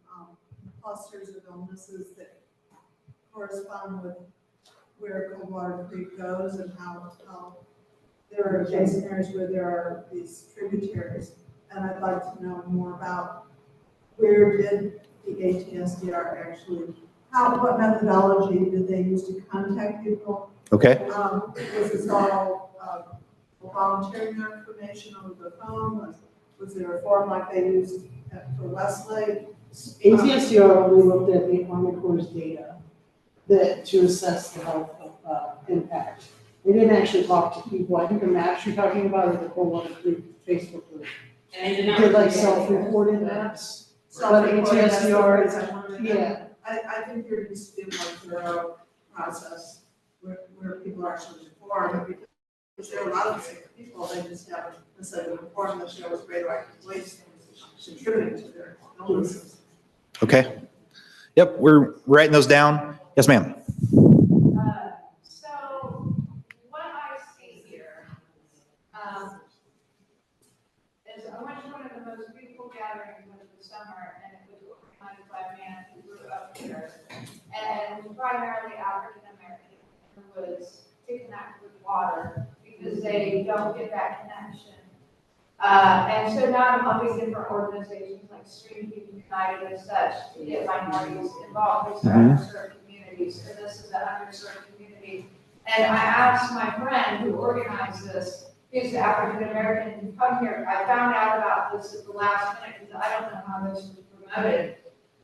clusters of illnesses that correspond with where Coldwater Creek goes and how there are adjacent areas where there are these tributaries. And I'd like to know more about where did the ATSDR actually, what methodology did they use to contact people? Okay. Was this all volunteering their information over the phone? Was there a form like they used for Westlake? ATSDR only looked at the Army Corps' data to assess the health of impact. They didn't actually talk to people. I think the maps you're talking about are the Coldwater Creek Facebook group. And they They did like self-reported maps. But ATSDR, yeah. I think there needs to be a more thorough process where people are actually informed, because there are a lot of the same people, they just haven't necessarily informed that there was radioactive waste contributing to their illnesses. Okay. Yep, we're writing those down. Yes, ma'am. So what I see here is I went to one of the most beautiful gatherings of the summer, and it was organized by a man who grew up here, and it was primarily African American, who was to connect with water because they don't get that connection. And so now I'm helping different organizations like Stream People United and such to get minorities involved. These are underserved communities, and this is an underserved community. And I asked my friend who organized this, who's African American, to come here. I found out about this at the last minute because I don't know how this was promoted.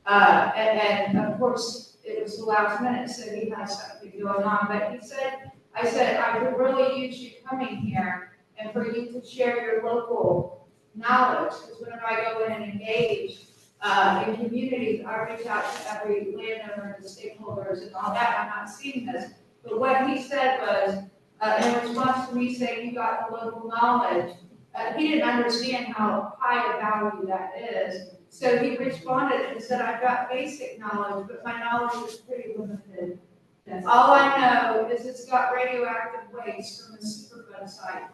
And of course, it was the last minute, so he had something going on. But he said, I said, I would really use you coming here and for you to share your local knowledge, because whenever I go in and engage in communities, I reach out to every landowner and stakeholders and all that. I'm not seeing this. But what he said was, in response to me saying you got the local knowledge, he didn't understand how high a value that is. So he responded and said, I've got basic knowledge, but my knowledge is pretty limited. All I know is it's got radioactive waste from the Superfund site.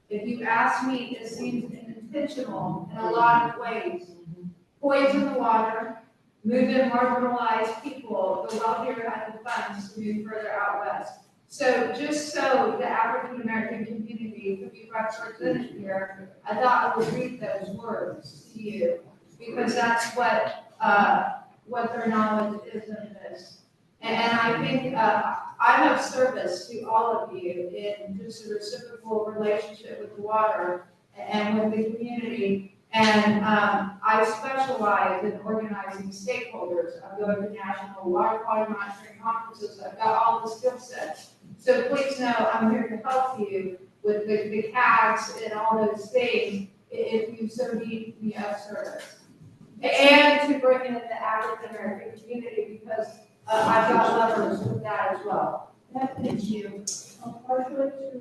If you ask me, it seems intentional in a lot of ways. Poison the water, move in marginalized people, the wealthier had the funds to move further out west. So just so the African American community could be represented here, I thought I would read those words to you, because that's what their knowledge is in this. And I think I'm of service to all of you in just a reciprocal relationship with the water and with the community. And I specialize in organizing stakeholders. I'm going to national water quality monitoring conferences. I've got all the skill sets. So please know I'm here to help you with the CAGs and all those things if you so need me of service. And to bring in the African American community, because I've got levers with that as well. Thank you. Partially to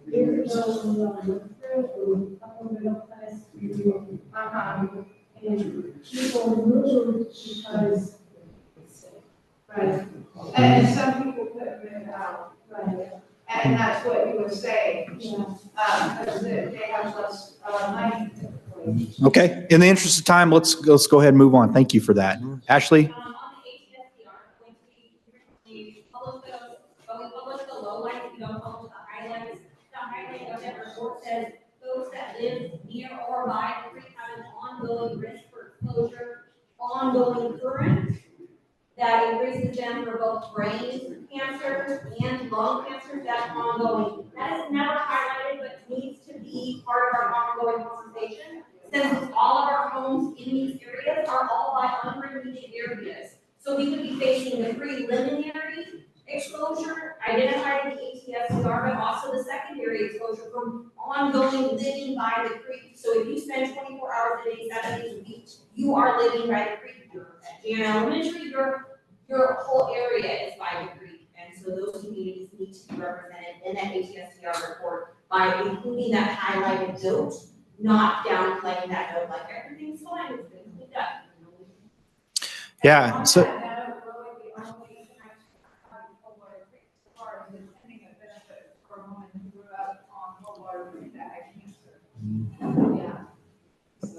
years ago, when we went through, upper middle class community, and people moved because, Right. And some people couldn't move out. Right. And that's what you were saying. yeah. Because they have less money. Okay. In the interest of time, let's go ahead and move on. Thank you for that. Ashley? On the ATSDR, going to be publish those, but we publish the lowlights, we don't publish the highlights. The highlight of that report says those that live near or by the creek have an ongoing risk for exposure, ongoing current that increases them for both brain cancer and lung cancer. That's ongoing. That is never highlighted, but needs to be part of our ongoing conversation. Since all of our homes in these areas are all by unremediated areas. So we could be facing the preliminary exposure identified in the ATSCR, but also the secondary exposure from ongoing living by the creek. So if you spend 24 hours a day, 7 days a week, you are living by the creek. You're at Jana Elementary, your whole area is by the creek. And so those communities need to be represented in that ATSCR report by including that highlighted note, not downplaying that note like everything's fine, it's been cleaned up. Yeah. So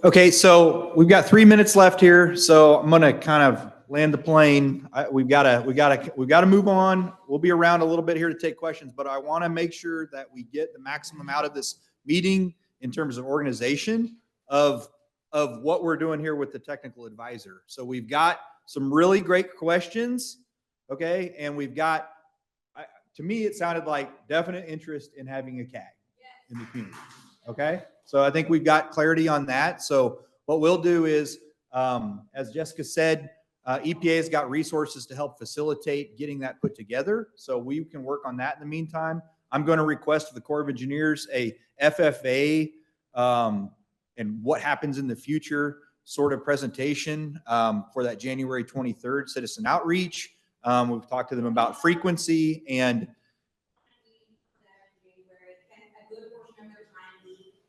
okay, so we've got 3 minutes left here, so I'm gonna kind of land the plane. We've got to move on. We'll be around a little bit here to take questions, but I want to make sure that we get the maximum out of this meeting in terms of organization of what we're doing here with the technical advisor. So we've got some really great questions, okay, and we've got, to me, it sounded like definite interest in having a CAG in the community. Okay, so I think we've got clarity on that. So what we'll do is, as Jessica said, EPA has got resources to help facilitate getting that put together. So we can work on that in the meantime. I'm going to request to the Corps of Engineers a FFA and what happens in the future sort of presentation for that January 23rd citizen outreach. We've talked to them about frequency and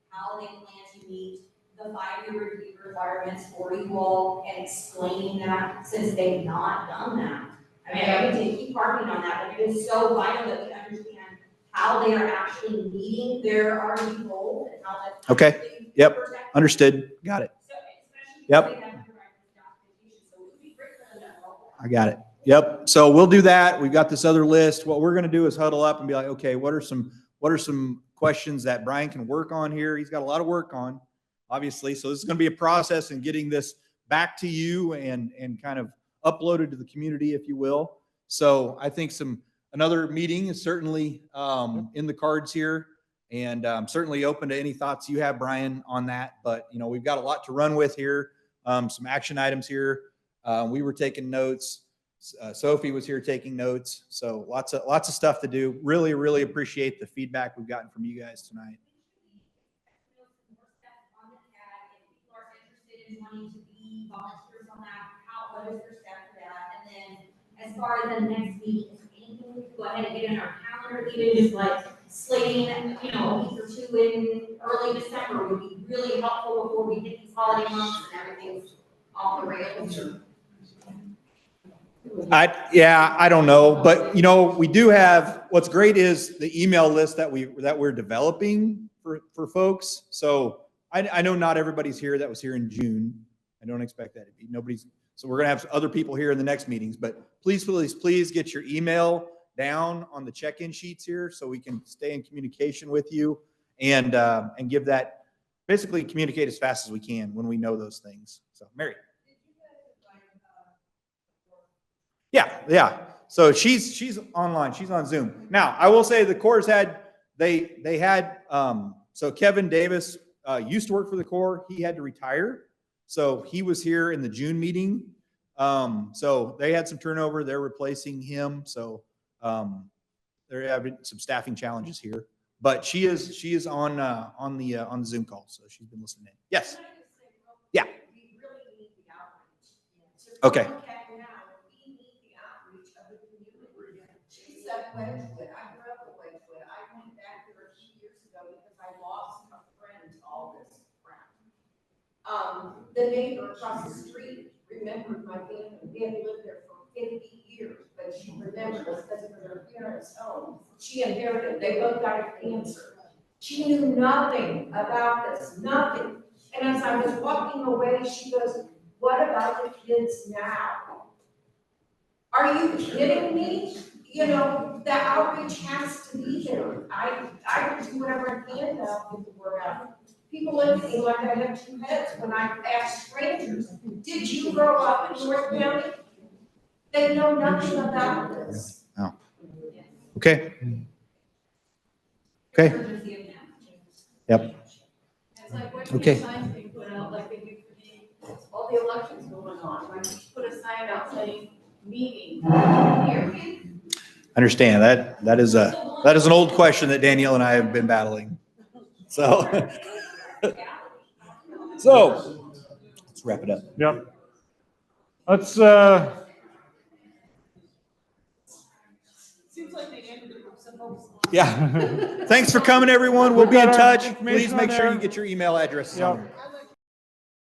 how they plan to meet the 5-year review requirements for you all and explaining that since they've not done that. I mean, I can keep harping on that, but it is so vital that we understand how they are actually meeting their RD goals and how that's okay. Yep. Understood. Got it. So especially yep. They have to provide this documentation, so it would be great for them to know. I got it. Yep. So we'll do that. We've got this other list. What we're going to do is huddle up and be like, okay, what are some questions that Brian can work on here? He's got a lot of work on, obviously. So this is going to be a process in getting this back to you and kind of uploaded to the community, if you will. So I think another meeting is certainly in the cards here, and I'm certainly open to any thoughts you have, Brian, on that. But we've got a lot to run with here. Some action items here. We were taking notes. Sophie was here taking notes. So lots of stuff to do. Really, really appreciate the feedback we've gotten from you guys tonight. On the tag, if people are interested in wanting to be volunteers on that, what is their step for that? And then as far as the next meeting, is there anything we can go ahead and get in our calendar, even just like slating, a week or two in early December would be really helpful before we hit these holiday months and everything's off the rails. I don't know, but we do have, what's great is the email list that we're developing for folks. So I know not everybody's here that was here in June. I don't expect that to be so we're gonna have other people here in the next meetings, but please get your email down on the check-in sheets here so we can stay in communication with you and give that, basically communicate as fast as we can when we know those things. So Mary. Yeah. So she's online. She's on Zoom. Now, I will say the Corps had so Kevin Davis used to work for the Corps. He had to retire. So he was here in the June meeting. So they had some turnover. They're replacing him. So they're having some staffing challenges here. But she is on the Zoom call. So she's been listening in. Yes. Yeah. Okay. Wedgewood. I grew up in Wedgewood. I went back there a few years ago because I lost a friend to all this crap. The neighbor across the street remembered my family. We had lived there for 50 years, but she remembered us because of her parents' home. She inherited. They both died of cancer. She knew nothing about this, nothing. And as I was walking away, she goes, "What about the kids now? Are you kidding me? The outreach has to be there. I do whatever I can to help get the word out. People look at me like I have two heads when I ask strangers, did you grow up in North County? They know nothing about this. Oh. Okay. Okay. Yep. It's like, what Okay. can signs being put out like they do for all the elections going on? Like, you put a sign out saying, meeting here. Understand that is an old question that Danielle and I have been battling. So let's wrap it up. Yep. Let's, Seems like they ended it with some hopes. Yeah. Thanks for coming, everyone. We'll We've be in got our touch. information Please on make sure there. you get your email addresses on there.